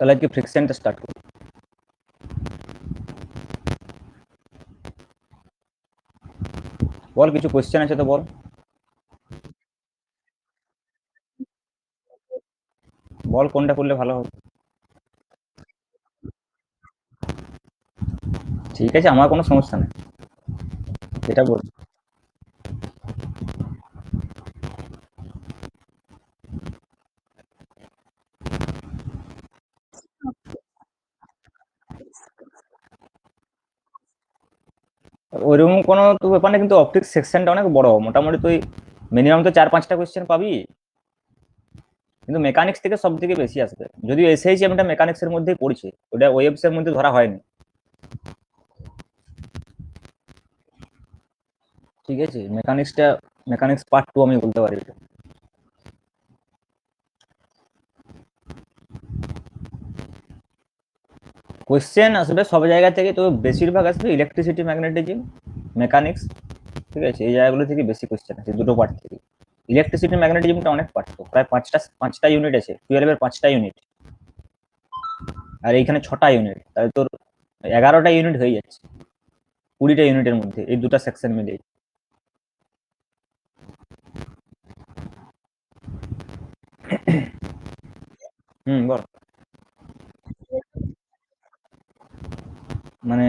তাহলে কি ফ্রিকশনটা স্টার্ট করি। বল, কিছু কোশ্চেন আছে তো বল। বল কোনটা করলে ভালো হবে। ঠিক আছে, আমার কোনো সমস্যা নেই, এটা বল। ওইরকম কোনো তো ব্যাপার না, কিন্তু অপটিক্স সেকশনটা অনেক বড়, মোটামুটি তুই মিনিমাম তো 4-5টা কোশ্চেন পাবি। কিন্তু মেকানিক্স থেকে সব থেকে বেশি আসবে, যদিও এসএইচ এমটা মেকানিক্সের মধ্যেই পড়ছে, ওটা ওয়েবস এর মধ্যে ধরা হয়নি। ঠিক আছে, মেকানিক্স পার্ট 2 আমি বলতে পারি এটা। কোশ্চেন আসবে সব জায়গা থেকে, তো বেশিরভাগ আসবে ইলেকট্রিসিটি, ম্যাগনেটিজম, মেকানিক্স। ঠিক আছে, এই জায়গাগুলো থেকে বেশি কোশ্চেন আছে, দুটো পার্ট থেকে। ইলেকট্রিসিটি ম্যাগনেটিজমটা অনেক পার্ট, তো প্রায় পাঁচটা ইউনিট আছে, 12-এর 5টা ইউনিট, আর এইখানে 6টা ইউনিট, তাহলে তোর 11টা ইউনিট হয়ে যাচ্ছে 20টা ইউনিটের মধ্যে, এই দুটো সেকশন মিলিয়ে। বল। মানে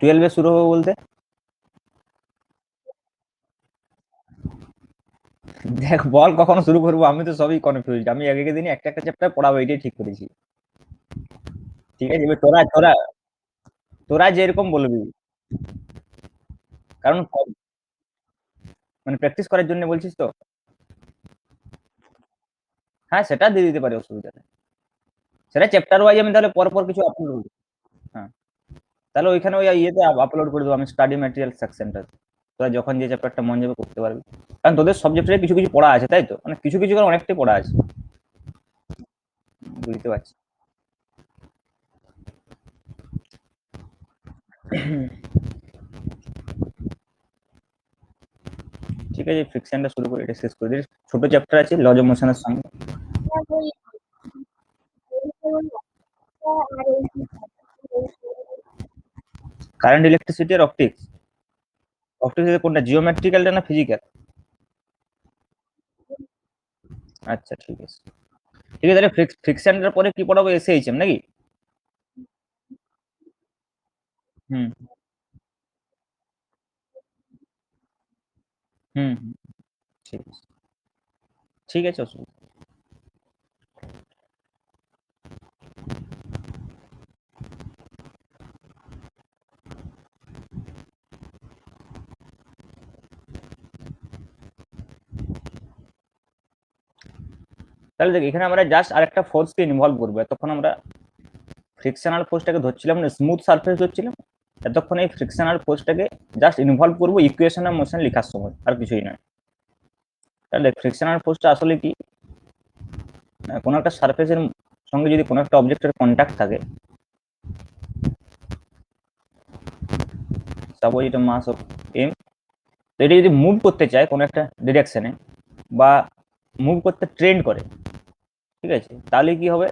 12-এ শুরু হবে বলতে? দেখ বল কখনো শুরু করবো, আমি তো সবই কনফিউজ, আমি এক এক দিনই একটা একটা চ্যাপ্টার পড়াবো, এটাই ঠিক করেছি। ঠিক আছে, এবার তোরা তোরা তোরা যেরকম বলবি, কারণ মানে প্র্যাকটিস করার জন্য বলছিস তো। হ্যাঁ, সেটা দিয়ে দিতে পারি, অসুবিধা নেই। সেটা চ্যাপ্টার ওয়াইজ আমি তাহলে পর পর কিছু আপলোড করবো। হ্যাঁ, তাহলে ওইখানে ওই ইয়েতে আপলোড করে দেবো আমি, স্টাডি ম্যাটেরিয়াল সেকশনটা। তোরা যখন যে চ্যাপ্টারটা মন যাবে করতে পারবি, কারণ তোদের সাবজেক্টে কিছু কিছু পড়া আছে, তাই তো, মানে কিছু কিছু করে অনেকটাই পড়া আছে। বুঝতে পারছি। ঠিক আছে, ফ্রিকশনটা শুরু করে এটা শেষ করে দিই। ছোট চ্যাপ্টার আছে লজ অফ মোশনের সঙ্গে। কারেন্ট, ইলেকট্রিসিটি আর অপটিক্স। অপটিক্স কোনটা, জিওমেট্রিক্যালটা না ফিজিক্যাল? আচ্ছা ঠিক আছে। ঠিক আছে, তাহলে ফ্রিকশনটার পরে কি পড়াবো, এসএইচএম নাকি? হুম হুম হুম, ঠিক আছে। ঠিক আছে, অসুবিধা নেই। তাহলে দেখ, এখানে আমরা জাস্ট আরেকটা ফোর্সকে ইনভলভ করবো, এতক্ষণ আমরা ফ্রিকশনাল ফোর্সটাকে ধরছিলাম না, স্মুথ সারফেস ধরছিলাম। এতক্ষণ এই ফ্রিকশনাল ফোর্সটাকে জাস্ট ইনভলভ করবো ইকুয়েশন অফ মোশন লেখার সময়, আর কিছুই নয়। তাহলে ফ্রিকশনাল ফোর্সটা আসলে কি, কোনো একটা সারফেসের সঙ্গে যদি কোনো একটা অবজেক্টের কন্ট্যাক্ট থাকে, সাপোজ এটা মাস অফ এম, তো এটা যদি মুভ করতে চায় কোনো একটা ডিরেকশনে, বা মুভ করতে ট্রেন্ড করে, ঠিক আছে, তাহলে কি হবে,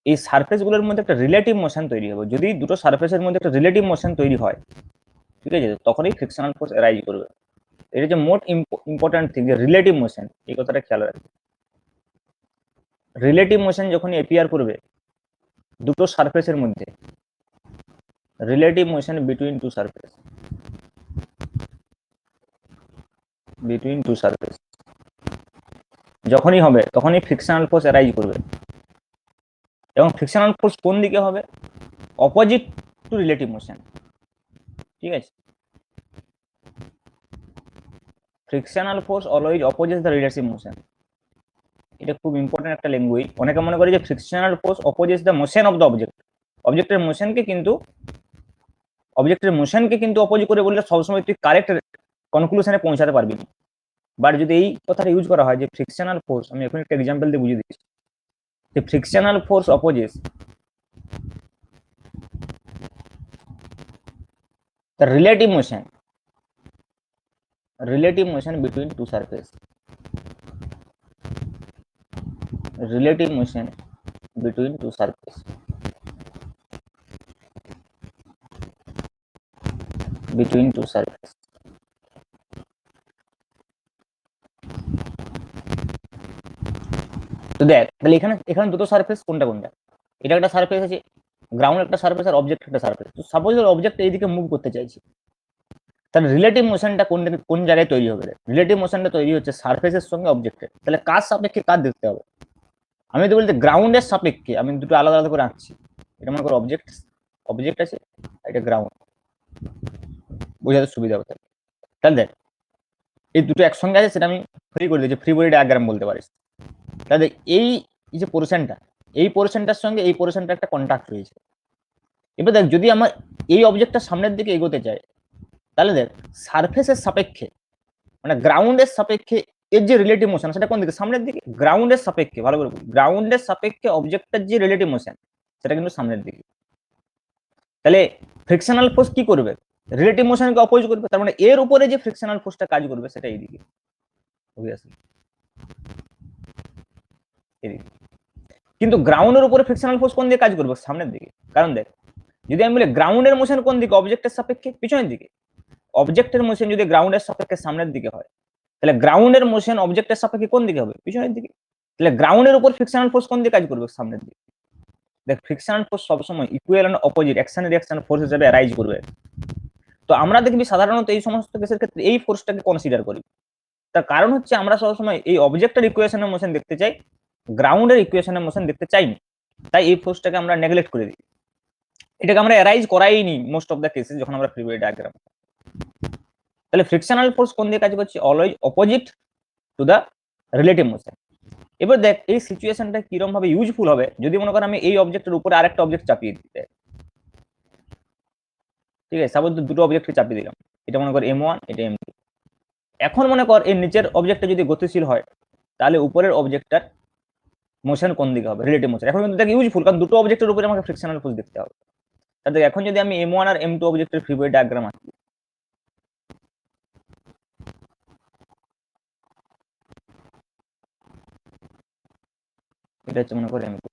এই সারফেসগুলোর মধ্যে একটা রিলেটিভ মোশন তৈরি হবে। যদি দুটো সারফেসের মধ্যে একটা রিলেটিভ মোশন তৈরি হয়, ঠিক আছে, তখনই ফ্রিকশনাল ফোর্স অ্যারাইজ করবে। এটা হচ্ছে মোস্ট ইম্পর্টেন্ট থিং, যে রিলেটিভ মোশন, এই কথাটা খেয়াল রাখবে। রিলেটিভ মোশন যখনই এপিয়ার করবে দুটো সারফেসের মধ্যে, relative motion between two surface যখনই হবে, তখনই ফ্রিকশনাল ফোর্স অ্যারাইজ করবে। এবং ফ্রিকশনাল ফোর্স কোন দিকে হবে, অপোজিট টু রিলেটিভ মোশন। ঠিক আছে, frictional force always opposite the relative motion. এটা খুব ইম্পর্টেন্ট একটা ল্যাঙ্গুয়েজ। অনেকে মনে করে যে frictional force opposite the motion of the object, অবজেক্টের মোশনকে কিন্তু অপোজিট করে বললে সবসময় তুই কারেক্ট কনক্লুশনে পৌঁছাতে পারবি না। বাট যদি এই কথাটা ইউজ করা হয় যে ফ্রিকশনাল ফোর্স, আমি এখন একটা এক্সাম্পল দিয়ে বুঝিয়ে দিচ্ছি, যে frictional force opposite the relative motion between two surface, relative motion between two surface, between two surface. তো দেখ তাহলে এখানে এখানে দুটো সারফেস, কোনটা কোনটা, এটা একটা সারফেস আছে, গ্রাউন্ড একটা সারফেস আর অবজেক্ট একটা সারফেস। তো সাপোজ অবজেক্ট এইদিকে মুভ করতে চাইছি, তাহলে রিলেটিভ মোশনটা কোন জায়গায় তৈরি হবে? রিলেটিভ মোশনটা তৈরি হচ্ছে সারফেসের সঙ্গে অবজেক্টের। তাহলে কার সাপেক্ষে কার দেখতে হবে? আমি তো বলতে গ্রাউন্ডের সাপেক্ষে, আমি দুটো আলাদা আলাদা করে আঁকছি। এটা মনে করো অবজেক্ট, অবজেক্ট আছে, এটা গ্রাউন্ড, বোঝাতে সুবিধা হবে। তাহলে দেখ এই দুটো একসঙ্গে আছে, সেটা আমি ফ্রি করে দিয়েছি, ফ্রি বডি ডায়াগ্রাম বলতে পারিস। তাহলে এই যে পোর্শনটা, এই পোর্শনটার সঙ্গে এই পোর্শনটা একটা কন্ট্যাক্ট রয়েছে। এবার দেখ যদি আমার এই অবজেক্টটা সামনের দিকে এগোতে চায়, তাহলে দেখ সারফেসের সাপেক্ষে মানে গ্রাউন্ডের সাপেক্ষে এর যে রিলেটিভ মোশন সেটা কোন দিকে? সামনের দিকে। গ্রাউন্ডের সাপেক্ষে, ভালো করে গ্রাউন্ডের সাপেক্ষে অবজেক্টের যে রিলেটিভ মোশন সেটা কিন্তু সামনের দিকে। তাহলে ফ্রিকশনাল ফোর্স কি করবে? রিলেটিভ মোশনকে অপোজ করবে। তার মানে এর উপরে যে ফ্রিকশনাল ফোর্সটা কাজ করবে সেটা এইদিকে, এদিকে। কিন্তু গ্রাউন্ডের উপরে ফ্রিকশনাল ফোর্স কোন দিকে কাজ করবে? সামনের দিকে। কারণ দেখ যদি আমি বলি গ্রাউন্ডের মোশন কোন দিকে? অবজেক্টের সাপেক্ষে পিছনের দিকে। অবজেক্টের মোশন যদি গ্রাউন্ডের সাপেক্ষে সামনের দিকে হয়, তাহলে গ্রাউন্ডের মোশন অবজেক্টের সাপেক্ষে কোন দিকে হবে? পিছনের দিকে। তাহলে গ্রাউন্ডের উপর ফ্রিকশনাল ফোর্স কোন দিকে কাজ করবে? সামনের দিকে। দেখ ফ্রিকশনাল ফোর্স সবসময় equal and opposite action reaction force হিসেবে অ্যারাইজ করবে। তো আমরা দেখবি সাধারণত এই সমস্ত কেসের ক্ষেত্রে এই ফোর্সটাকে কনসিডার করি। তার কারণ হচ্ছে আমরা সবসময় এই অবজেক্টের ইকুয়েশনের মোশন দেখতে চাই, গ্রাউন্ডের ইকুয়েশনের মোশন দেখতে চাই না। তাই এই ফোর্সটাকে আমরা নেগলেক্ট করে দিই, এটাকে আমরা অ্যারাইজ করাইনি মোস্ট অফ দ্য কেসেস যখন আমরা ফ্রি বডি ডায়াগ্রাম। তাহলে ফ্রিকশনাল ফোর্স কোন দিকে কাজ করছে? Always opposite to the relative motion. এবার দেখ এই সিচুয়েশনটা কিরকম ভাবে ইউজফুল হবে যদি মনে করেন আমি এই অবজেক্টের উপরে আরেকটা অবজেক্ট চাপিয়ে দিতে, ঠিক আছে? সাপোজ দুটো অবজেক্টকে চাপিয়ে দিলাম, এটা মনে কর M1, এটা M2। এখন মনে কর এর নিচের অবজেক্টটা যদি গতিশীল হয়, তাহলে উপরের অবজেক্টটার মোশন কোন দিকে হবে? Relative motion. এখন কিন্তু দেখ ইউজফুল, কারণ দুটো অবজেক্টের উপরে আমাকে ফ্রিকশনাল ফোর্স দেখতে হবে। তাহলে এখন যদি আমি M1 আর M2 অবজেক্টের ফ্রি বডি ডায়াগ্রাম আঁকি, এটা হচ্ছে মনে কর M2।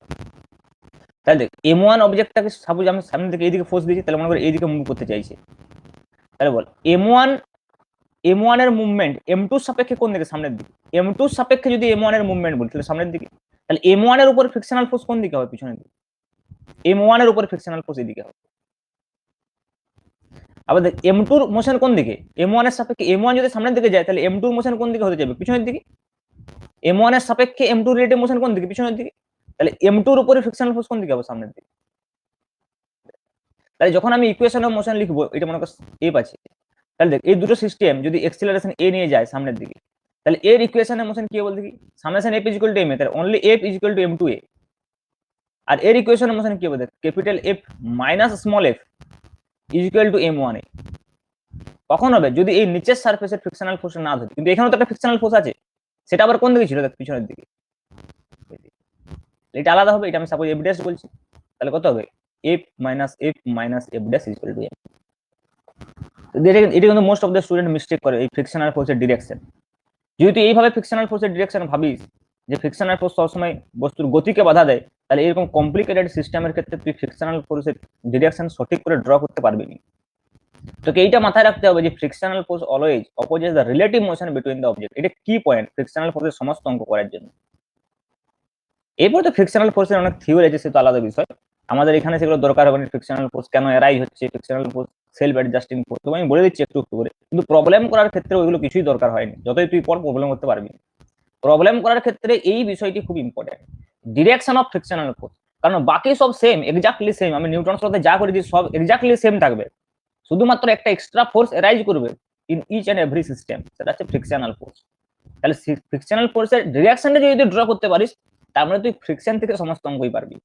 তাহলে দেখ M1 অবজেক্টটাকে সাপোজ আমি সামনে থেকে এইদিকে ফোর্স দিয়েছি, তাহলে মনে কর এইদিকে মুভ করতে চাইছে। তাহলে বল M1 এর মুভমেন্ট M2 এর সাপেক্ষে কোন দিকে? সামনের দিকে। M2 এর সাপেক্ষে যদি M1 এর মুভমেন্ট বলি তাহলে সামনের দিকে। তাহলে M1 এর উপর ফ্রিকশনাল ফোর্স কোন দিকে হবে? পিছনের দিকে। M1 এর উপর ফ্রিকশনাল ফোর্স এদিকে হবে। আবার দেখ M2 এর মোশন কোন দিকে? M1 এর সাপেক্ষে M1 যদি সামনের দিকে যায় তাহলে M2 এর মোশন কোন দিকে হতে যাবে? পিছনের দিকে। M1 এর সাপেক্ষে M2 রিলেটিভ মোশন কোন দিকে? পিছনের দিকে। তাহলে M2 এর উপরে ফ্রিকশনাল ফোর্স কোন দিকে হবে? সামনের দিকে। তাহলে যখন আমি ইকুয়েশন অফ মোশন লিখবো, এটা মনে কর F আছে, তাহলে দেখ এই দুটো সিস্টেম যদি এক্সিলারেশন a নিয়ে যায় সামনের দিকে, তাহলে এর ইকুয়েশনের মোশন কি বলতে কি? Summation f is equal two m এ, তাহলে only f is equal two m2a। আর এর ইকুয়েশনের মোশন কি হবে? দেখ capital F minus small f is equal two m1a। কখন হবে? যদি এই নিচের সারফেসের ফ্রিকশনাল ফোর্স না ধরে। কিন্তু এখানে তো একটা ফ্রিকশনাল ফোর্স আছে, সেটা আবার কোন দিকে ছিল? দেখ পিছনের দিকে। এটা আলাদা হবে, এটা আমি সাপোজ f ড্যাশ বলছি, তাহলে কত হবে? f minus f minus f dash is equal two m। এটা কিন্তু most of the student mistake করে এই ফ্রিকশনাল ফোর্সের ডিরেকশন। যদি তুই এইভাবে ফ্রিকশনাল ফোর্সের ডিরেকশন ভাবিস যে ফ্রিকশনাল ফোর্স সবসময় বস্তুর গতিকে বাধা দেয়, তাহলে এরকম কমপ্লিকেটেড সিস্টেমের ক্ষেত্রে তুই ফ্রিকশনাল ফোর্সের ডিরেকশন সঠিক করে ড্র করতে পারবি না। তোকে এইটা মাথায় রাখতে হবে যে frictional force always opposes the relative motion between the object. এটা কি পয়েন্ট ফ্রিকশনাল ফোর্সের সমস্ত অঙ্ক করার জন্য। এরপর তো ফ্রিকশনাল ফোর্সের অনেক থিওরি আছে, সেটা আলাদা বিষয়, আমাদের এখানে সেগুলো দরকার হবে না। ফ্রিকশনাল ফোর্স কেন এরাই হচ্ছে, frictional force self adjusting force, তো আমি বলে দিচ্ছি একটু একটু করে। কিন্তু প্রবলেম করার ক্ষেত্রে ওইগুলো কিছুই দরকার হয়নি, যতই তুই পর প্রবলেম করতে পারবি। প্রবলেম করার ক্ষেত্রে এই বিষয়টি খুব important, direction of frictional force. কারণ বাকি সব সেম, এক্স্যাক্টলি সেম, আমি নিউটন সাথে যা করে দিই সব এক্স্যাক্টলি সেম থাকবে, শুধুমাত্র একটা এক্সট্রা ফোর্স এরাইজ করবে in each and every system, সেটা হচ্ছে ফ্রিকশনাল ফোর্স। তাহলে ফ্রিকশনাল ফোর্সের ডিরেকশনটা যদি ড্র করতে পারিস, তার মানে তুই ফ্রিকশন থেকে সমস্ত অঙ্কই পারবি।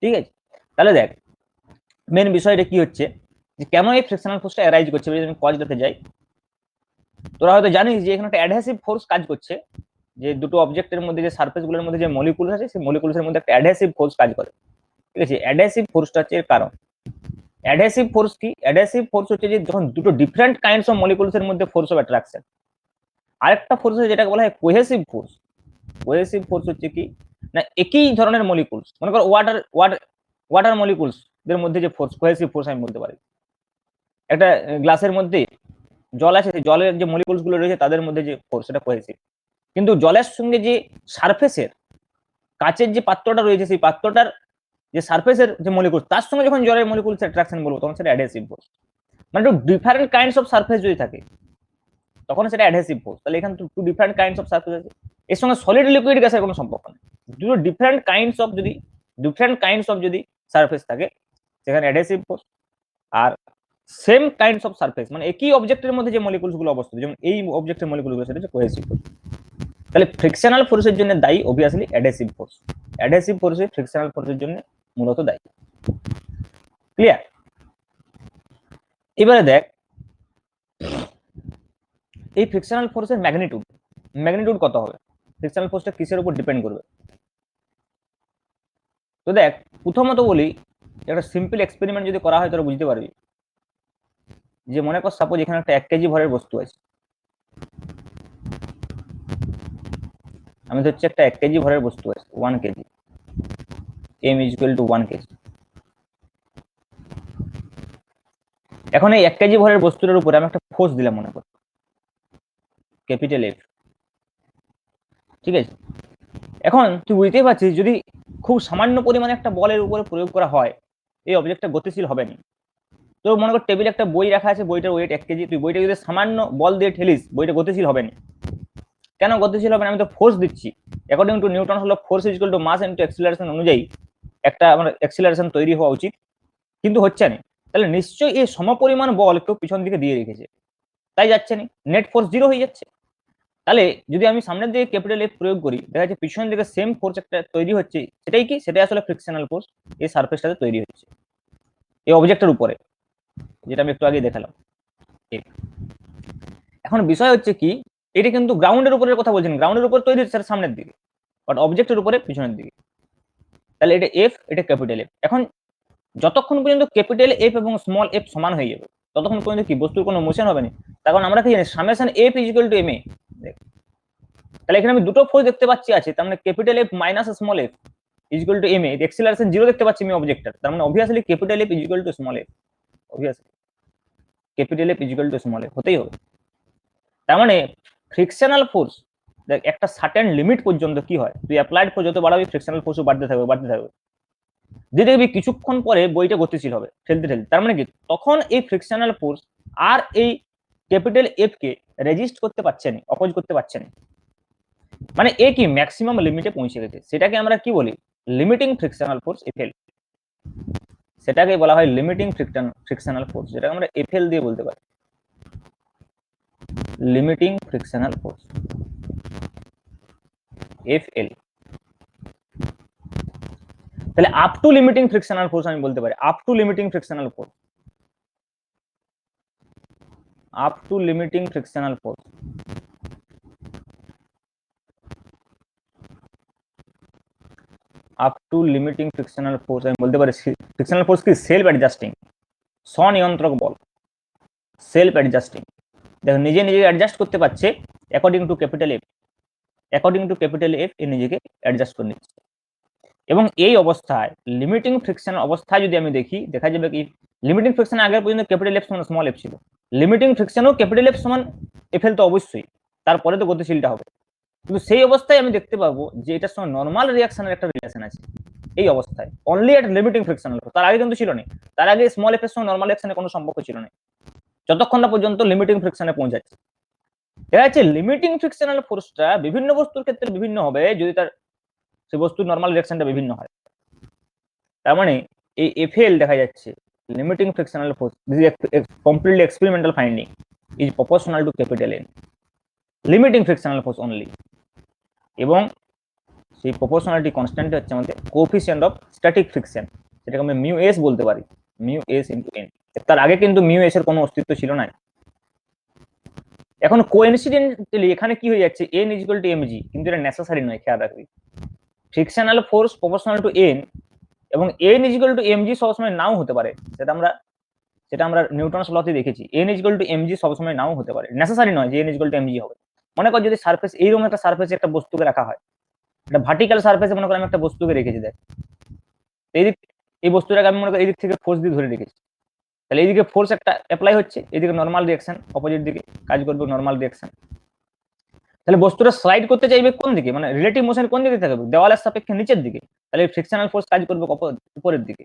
ঠিক আছে? তাহলে দেখ মেন বিষয়টা কি হচ্ছে যে কেন এই ফ্রিকশনাল ফোর্সটা এরাইজ করছে, যদি আমি কজটাতে যাই। তোরা হয়তো জানিস যে এখানে একটা অ্যাডহেসিভ ফোর্স কাজ করছে, যে দুটো অবজেক্টের মধ্যে যে সারফেস গুলোর মধ্যে যে মলিকুল আছে, সেই মলিকুলসের মধ্যে একটা অ্যাডহেসিভ ফোর্স কাজ করে। ঠিক আছে? অ্যাডহেসিভ ফোর্সটা হচ্ছে এর কারণ। অ্যাডহেসিভ ফোর্স কি? অ্যাডহেসিভ ফোর্স হচ্ছে যে যখন দুটো ডিফারেন্ট কাইন্ডস অফ মলিকুলসের মধ্যে ফোর্স অফ অ্যাট্রাকশন। আরেকটা ফোর্স আছে যেটাকে বলা হয় কোহেসিভ ফোর্স। কোহেসিভ ফোর্স হচ্ছে কি? না একই ধরনের মলিকুলস, মনে করো ওয়াটার মলিকুলস এর মধ্যে যে ফোর্স, কোহেসিভ ফোর্স আমি বলতে পারি। একটা গ্লাসের মধ্যে জল আছে, সেই জলের যে মলিকুলস গুলো রয়েছে তাদের মধ্যে যে ফোর্স, সেটা কোহেসিভ। কিন্তু জলের সঙ্গে যে সারফেসের কাচের যে পাত্রটা রয়েছে, সেই পাত্রটার যে সারফেসের যে মলিকুল, তার সঙ্গে যখন জলের মলিকুলস অ্যাট্রাকশন বলবো, তখন সেটা অ্যাডহেসিভ ফোর্স। মানে two different kinds of surface যদি থাকে তখন সেটা অ্যাডহেসিভ ফোর্স। তাহলে এখানে two different kinds of surface আছে, এর সঙ্গে সলিড লিকুইড গ্যাসের কোনো সম্পর্ক নেই। দুটো ডিফারেন্ট কাইন্ডস অফ যদি সারফেস থাকে সেখানে অ্যাডহেসিভ ফোর্স। আর সেম কাইন্ডস অফ সারফেস মানে একই অবজেক্টের মধ্যে যে মলিকুলস গুলো অবস্থিত, যেমন এই অবজেক্টের মলিকুল গুলো, সেটা হচ্ছে কোহেসিভ ফোর্স। তাহলে ফ্রিকশনাল ফোর্সের জন্য দায়ী অবভিয়াসলি অ্যাডহেসিভ ফোর্স। অ্যাডহেসিভ ফোর্সে ফ্রিকশনাল ফোর্সের জন্য মূলত দায়ী। ক্লিয়ার? এবারে দেখ এই ফ্রিকশনাল ফোর্সের ম্যাগনিটিউড কত হবে, ফ্রিকশনাল ফোর্সটা কিসের উপর ডিপেন্ড করবে। তো দেখ প্রথমত বলি, একটা সিম্পল এক্সপেরিমেন্ট যদি করা হয় তাহলে বুঝতে পারবি। যে মনে কর সাপোজ এখানে একটা 1 কেজি ভরের বস্তু আছে, আমি ধরছি একটা 1 কেজি ভরের বস্তু আছে, 1 KG, m is equal to 1 KG. এখন এই 1 কেজি ভরের বস্তুটার উপরে আমি একটা ফোর্স দিলাম, মনে কর ক্যাপিটাল এফ, ঠিক আছে। এখন তুই বুঝতেই পারছিস যদি খুব সামান্য পরিমাণে একটা বলের উপরে প্রয়োগ করা হয়, এই অবজেক্টটা গতিশীল হবে না। তো মনে কর টেবিলে একটা বই রাখা আছে, বইটার ওয়েট 1 কেজি, তুই বইটা যদি সামান্য বল দিয়ে ঠেলিস, বইটা গতিশীল হবে না। কেন গতিশীল হবে না? আমি তো ফোর্স দিচ্ছি। অ্যাকর্ডিং টু নিউটন হলো force is equal to mass into acceleration অনুযায়ী একটা আমার অ্যাক্সিলারেশন তৈরি হওয়া উচিত, কিন্তু হচ্ছে না। তাহলে নিশ্চয়ই এই সমপরিমাণ বল কেউ পিছন দিকে দিয়ে রেখেছে, তাই যাচ্ছে না, নেট ফোর্স 0 হয়ে যাচ্ছে। তাহলে যদি আমি সামনের দিকে ক্যাপিটাল এফ প্রয়োগ করি, দেখা যাচ্ছে পিছনের দিকে সেম ফোর্স একটা তৈরি হচ্ছে। সেটাই কি? সেটাই আসলে ফ্রিকশনাল ফোর্স এই সারফেসটাতে তৈরি হচ্ছে এই অবজেক্টের উপরে, যেটা আমি একটু আগে দেখালাম। এখন বিষয় হচ্ছে কি, এটা কিন্তু গ্রাউন্ডের উপরের কথা বলছেন, গ্রাউন্ডের উপর তৈরি হচ্ছে সামনের দিকে, বাট অবজেক্টের উপরে পিছনের দিকে। তাহলে এটা এফ, এটা ক্যাপিটাল এফ। এখন যতক্ষণ পর্যন্ত ক্যাপিটাল এফ এবং স্মল এফ সমান হয়ে যাবে ততক্ষণ পর্যন্ত কি বস্তুর কোনো মোশন হবে না। তখন আমরা কি জানি summation F is equal to M A. তাহলে এখানে আমি দুটো ফোর্স দেখতে পাচ্ছি আছে, তার মানে capital F minus small f is equal to M A. Acceleration 0 দেখতে পাচ্ছি আমি অবজেক্টটার, তার মানে obviously capital F is equal to small f. Obviously capital F is equal to small f হতেই হবে। তার মানে ফ্রিকশনাল ফোর্স দেখ একটা সার্টেন লিমিট পর্যন্ত কি হয়, তুই অ্যাপ্লাইড ফোর্স যত বাড়াবি ফ্রিকশনাল ফোর্সও বাড়তে থাকবে। যে দেখবি কিছুক্ষণ পরে বইটা গতিশীল হবে ঠেলতে ঠেলতে, তার মানে কি তখন এই ফ্রিকশনাল ফোর্স আর এই ক্যাপিটাল এফ কে রেজিস্ট করতে পারছে না, অপোজ করতে পারছে না। মানে এ কি ম্যাক্সিমাম লিমিটে পৌঁছে গেছে, সেটাকে আমরা কি বলি? Limiting frictional force FL. সেটাকে বলা হয় লিমিটিং ফ্রিকশনাল ফোর্স, যেটা আমরা এফএল দিয়ে বলতে পারি, লিমিটিং ফ্রিকশনাল ফোর্স এফএল। তাহলে up to limiting frictional force আমি বলতে পারি, up to limiting frictional force, up to limiting frictional force. Up to limiting frictional force আমি বলতে পারি ফ্রিকশনাল ফোর্স কি সেলফ অ্যাডজাস্টিং, স্বনিয়ন্ত্রক বল, সেলফ অ্যাডজাস্টিং। দেখো নিজে নিজে অ্যাডজাস্ট করতে পারছে according to capital F, according to capital F এ নিজেকে অ্যাডজাস্ট করে নিচ্ছে। এবং এই অবস্থায় লিমিটিং ফ্রিকশন অবস্থায় যদি আমি দেখি, দেখা যাবে কি লিমিটিং ফ্রিকশন আগে পর্যন্ত ক্যাপিটাল এফ সমান স্মল এফ ছিল, লিমিটিং ফ্রিকশনও ক্যাপিটাল এফ সমান এফএল তো অবশ্যই, তারপরে তো গতিশীলটা হবে। কিন্তু সেই অবস্থায় আমি দেখতে পাবো যে এটার সঙ্গে নর্মাল রিয়াকশনের একটা রিলেশন আছে এই অবস্থায়, অনলি এট লিমিটিং ফ্রিকশনাল ফোর্স। তার আগে কিন্তু ছিল না, তার আগে স্মল এফ এর সঙ্গে নর্মাল রিয়াকশনের কোনো সম্পর্ক ছিল না, যতক্ষণ না পর্যন্ত লিমিটিং ফ্রিকশনে পৌঁছাচ্ছে। দেখা যাচ্ছে লিমিটিং ফ্রিকশনাল ফোর্সটা বিভিন্ন বস্তুর ক্ষেত্রে বিভিন্ন হবে যদি তার সেই বস্তুর নর্মাল রিয়াকশনটা বিভিন্ন হয়। তার মানে এই এফএল দেখা যাচ্ছে limiting frictional force, this is completely experimental finding, is proportional to capital N, limiting frictional force only. এবং সেই প্রপোর্শনালিটি কনস্ট্যান্ট হচ্ছে আমাদের কোএফিসিয়েন্ট অফ স্ট্যাটিক ফ্রিকশন, সেটাকে আমরা মিউ এস বলতে পারি, মিউ এস ইনটু এন। তার আগে কিন্তু মিউ এস এর কোনো অস্তিত্ব ছিল না। এখন কোইনসিডেন্টালি এখানে কি হয়ে যাচ্ছে, N is equal to M G, কিন্তু এটা নেসেসারি নয়, খেয়াল রাখবি। Frictional force proportional to N এবং N is equal to M G সবসময় নাও হতে পারে, সেটা আমরা নিউটনস লতে দেখেছি। N is equal to M G সবসময় নাও হতে পারে, নেসেসারি নয় যে N is equal to M G হবে। মনে কর যদি সারফেস এইরকম একটা সারফেসে একটা বস্তুকে রাখা হয়, একটা ভার্টিক্যাল সারফেসে মনে করো আমি একটা বস্তুকে রেখেছি, দেখ এইদিক, এই বস্তুটাকে আমি মনে করি এদিক থেকে ফোর্স দিয়ে ধরে রেখেছি, তাহলে এইদিকে ফোর্স একটা অ্যাপ্লাই হচ্ছে, এদিকে নর্মাল রিঅ্যাকশন অপোজিট দিকে কাজ করবে, নর্মাল রিঅ্যাকশন। তাহলে বস্তুটা স্লাইড করতে চাইবে কোন দিকে, মানে রিলেটিভ মোশন কোন দিকে থাকবে, দেওয়ালের সাপেক্ষে নিচের দিকে, তাহলে ফ্রিকশনাল ফোর্স কাজ করবে উপরের দিকে,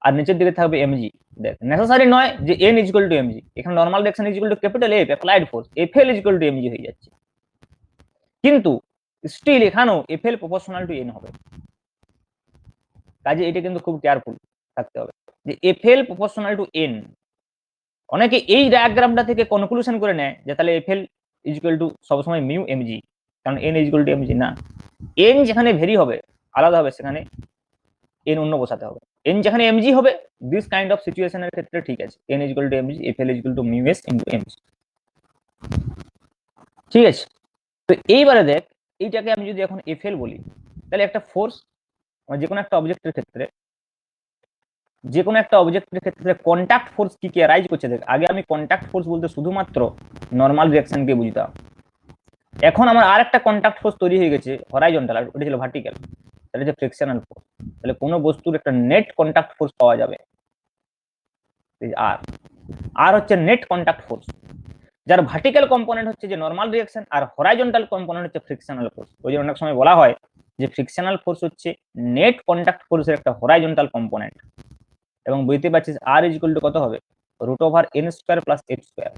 আর নিচের দিকে থাকবে এমজি। দেখ নেসেসারি নয় যে এন ইকুয়াল টু এমজি, এখানে normal reaction equal to capital F applied force, FL equal to MG হয়ে যাচ্ছে, কিন্তু স্টিল এখানেও এফএল প্রপোর্শনাল টু এন হবে। কাজে এটা কিন্তু খুব কেয়ারফুল থাকতে হবে যে এফএল প্রপোর্শনাল টু এন। অনেকে এই ডায়াগ্রামটা থেকে কনক্লুশন করে নেয় যে তাহলে এফএল ইকুয়াল টু সবসময় মিউ এমজি, কারণ এন ইকুয়াল টু এমজি না, এন যেখানে ভেরি হবে আলাদা হবে সেখানে এন অন্য বসাতে হবে। এন যেখানে এমজি হবে দিস কাইন্ড অফ সিচুয়েশনের ক্ষেত্রে ঠিক আছে, N equal to MG, FL equal to mu S into MG, ঠিক আছে। তো এইবারে দেখ এইটাকে আমি যদি এখন এফএল বলি, তাহলে একটা ফোর্স যে কোনো একটা অবজেক্টের ক্ষেত্রে, যে কোনো একটা অবজেক্টের ক্ষেত্রে কন্টাক্ট ফোর্স কি কি অ্যারাইজ করছে, দেখ আগে আমি কন্টাক্ট ফোর্স বলতে শুধুমাত্র নর্মাল রিঅ্যাকশনকে বুঝতাম, এখন আমার আর একটা কন্টাক্ট ফোর্স তৈরি হয়ে গেছে হরাইজন্টাল, আর ওটা ছিল ভার্টিক্যাল, তাহলে যে ফ্রিকশনাল ফোর্স। তাহলে কোনো বস্তুর একটা নেট কন্টাক্ট ফোর্স পাওয়া যাবে আর, আর হচ্ছে নেট কন্টাক্ট ফোর্স, যার ভার্টিক্যাল কম্পোনেন্ট হচ্ছে যে নর্মাল রিঅ্যাকশন, আর হরাইজন্টাল কম্পোনেন্ট হচ্ছে ফ্রিকশনাল ফোর্স। ওই জন্য অনেক সময় বলা হয় যে ফ্রিকশনাল ফোর্স হচ্ছে নেট কন্টাক্ট ফোর্সের একটা হরাইজন্টাল কম্পোনেন্ট। এবং বুঝতে পারছিস আর ইকুয়াল টু কত হবে, root over N square plus F square.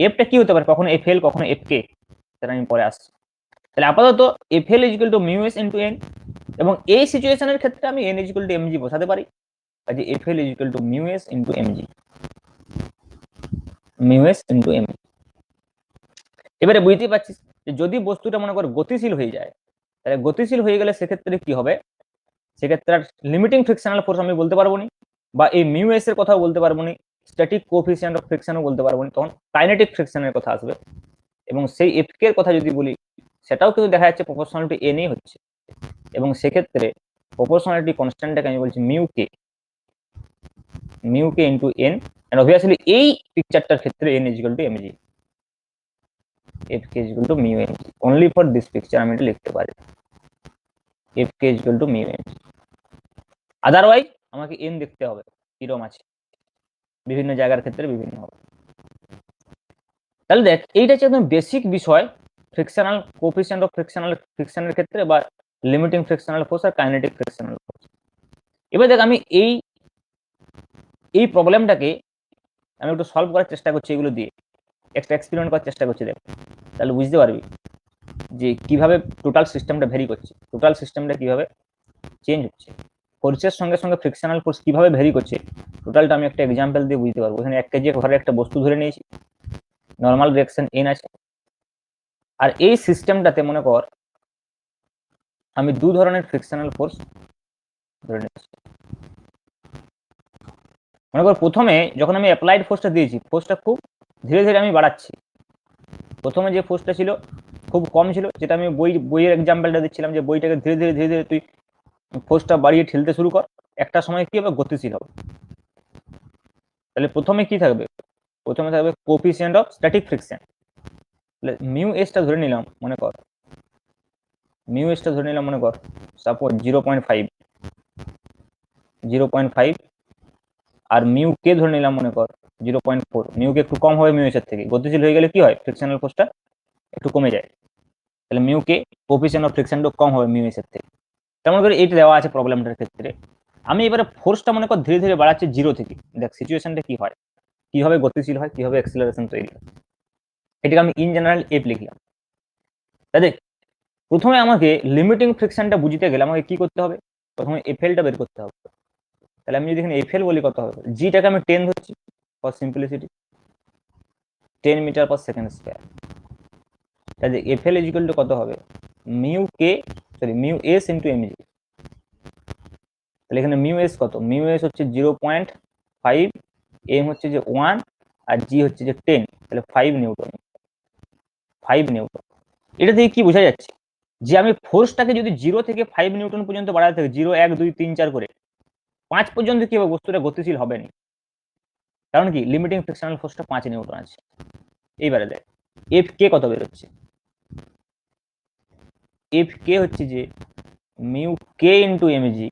এফটা কি হতে পারে, কখনো এফ এল কখনো এফ কে, সেটা আমি পরে আসছি। তাহলে আপাতত F L equal to mu S into N, এবং এই সিচুয়েশনের ক্ষেত্রে আমি এন ইকুয়াল টু এমজি বসাতে পারি, কাজে F L equal to mu S into MG, mu S into MG. এবারে বুঝতে পারছিস যে যদি বস্তুটা মনে কর গতিশীল হয়ে যায়, তাহলে গতিশীল হয়ে গেলে সেক্ষেত্রে কি হবে, সেক্ষেত্রে আর লিমিটিং ফ্রিকশনাল ফোর্স আমি বলতে পারবো না, বা এই মিউ এস এর কথাও বলতে পারবো না, স্ট্যাটিক কোএফিসিয়েন্ট অফ ফ্রিকশনও বলতে পারবো না, তখন কাইনেটিক ফ্রিকশনের কথা আসবে। এবং সেই এফ কে এর কথা যদি বলি, সেটাও কিন্তু দেখা যাচ্ছে প্রপোর্শনালিটি এন এই হচ্ছে, এবং সেক্ষেত্রে প্রপোর্শনালিটি কনস্ট্যান্টটাকে আমি বলছি মিউ কে ইনটু এন, এন্ড অবভিয়াসলি এই পিকচারটার ক্ষেত্রে N is equal to MG, F কে is equal to mu MG, only for this picture আমি এটা লিখতে পারি, এফ কে is equal to mu MG. Otherwise আমাকে এন দেখতে হবে কিরকম আছে, বিভিন্ন জায়গার ক্ষেত্রে বিভিন্ন হবে। তাহলে দেখ এইটা হচ্ছে একদম বেসিক বিষয় ফ্রিকশনাল কোএফিসিয়েন্ট অফ ফ্রিকশনের ক্ষেত্রে, বা লিমিটিং ফ্রিকশনাল ফোর্স আর কাইনেটিক ফ্রিকশনাল ফোর্স। এবার দেখ আমি এই প্রবলেমটাকে আমি একটু সলভ করার চেষ্টা করছি, এগুলো দিয়ে একটা এক্সপেরিমেন্ট করার চেষ্টা করছি, দেখ তাহলে বুঝতে পারবি যে কিভাবে টোটাল সিস্টেমটা ভেরি করছে, টোটাল সিস্টেমটা কিভাবে চেঞ্জ হচ্ছে, ফোর্সের সঙ্গে সঙ্গে ফ্রিকশনাল ফোর্স কিভাবে ভেরি করছে, টোটালটা আমি একটা এক্সাম্পল দিয়ে বুঝতে পারবো। এখানে 1 কেজি ঘরে একটা বস্তু ধরে নিয়েছি, নর্মাল রিঅ্যাকশন এন আছে, আর এই সিস্টেমটাতে মনে কর আমি দু ধরনের ফ্রিকশনাল ফোর্স ধরে নিয়েছি। মনে কর প্রথমে যখন আমি অ্যাপ্লাইড ফোর্সটা দিয়েছি, ফোর্সটা খুব ধীরে ধীরে আমি বাড়াচ্ছি। প্রথমে যে ফোর্সটা ছিল খুব কম ছিল, যেটা আমি বইয়ের এক্সাম্পলটা দিচ্ছিলাম, যে বইটাকে ধীরে ধীরে ধীরে ধীরে তুই ফোর্সটা বাড়িয়ে ঠেলতে শুরু কর, একটা সময় কি হবে, গতিশীল হবে। তাহলে প্রথমে কি থাকবে, প্রথমে থাকবে কোএফিসিয়েন্ট অফ স্ট্যাটিক ফ্রিকশন, তাহলে মিউ এসটা ধরে নিলাম, মনে কর মিউ এসটা ধরে নিলাম মনে কর সাপোজ 0.5, আর মিউ কে ধরে নিলাম মনে কর 0.4। মিউ কে একটু কম হবে মিউ এস এর থেকে, গতিশীল হয়ে গেলে কি হয়, ফ্রিকশনাল ফোর্সটা একটু কমে যায়, তাহলে মিউ কে কোএফিসিয়েন্ট অফ ফ্রিকশনটা কম হবে মিউ এস এর থেকে। তেমন করে এইটা দেওয়া আছে প্রবলেমটার ক্ষেত্রে। আমি এবারে ফোর্সটা মনে কর ধীরে ধীরে বাড়াচ্ছি 0 থেকে, দেখ সিচুয়েশনটা কি হয়, কিভাবে গতিশীল হয়, কিভাবে অ্যাক্সিলারেশন তৈরি হয়, এটাকে আমি ইন জেনারেল এফ লিখলাম। তাহলে প্রথমে আমাকে লিমিটিং ফ্রিকশনটা বুঝতে গেলে আমাকে কি করতে হবে, প্রথমে এফএলটা বের করতে হবে। তাহলে আমি যদি এখানে এফএল বলি কত হবে, জিটাকে আমি 10 ধরছি for simplicity, 10 meter per second square. তাহলে এফএল ইজ ইকুয়াল টু কত হবে, মিউ এস ইন্টু এমজি। তাহলে এখানে মিউ এস কত, মিউ এস হচ্ছে 0.5, এম হচ্ছে যে 1, আর জি হচ্ছে যে 10, তাহলে 5 নিউটন। এটা থেকে কি বোঝা যাচ্ছে, যে আমি ফোর্সটাকে যদি 0 থেকে 5 নিউটন পর্যন্ত বাড়াতে থাকি, 0 1 2 3 4 করে 5 পর্যন্ত কি হবে, বস্তুটা গতিশীল হবে না, কারণ কি লিমিটিং ফ্রিকশনাল ফোর্সটা 5 নিউটন আছে। এইবারে দেখ এফ কে কত বেরোচ্ছে, এফ কে হচ্ছে যে মিউ কে ইন্টু এমজি,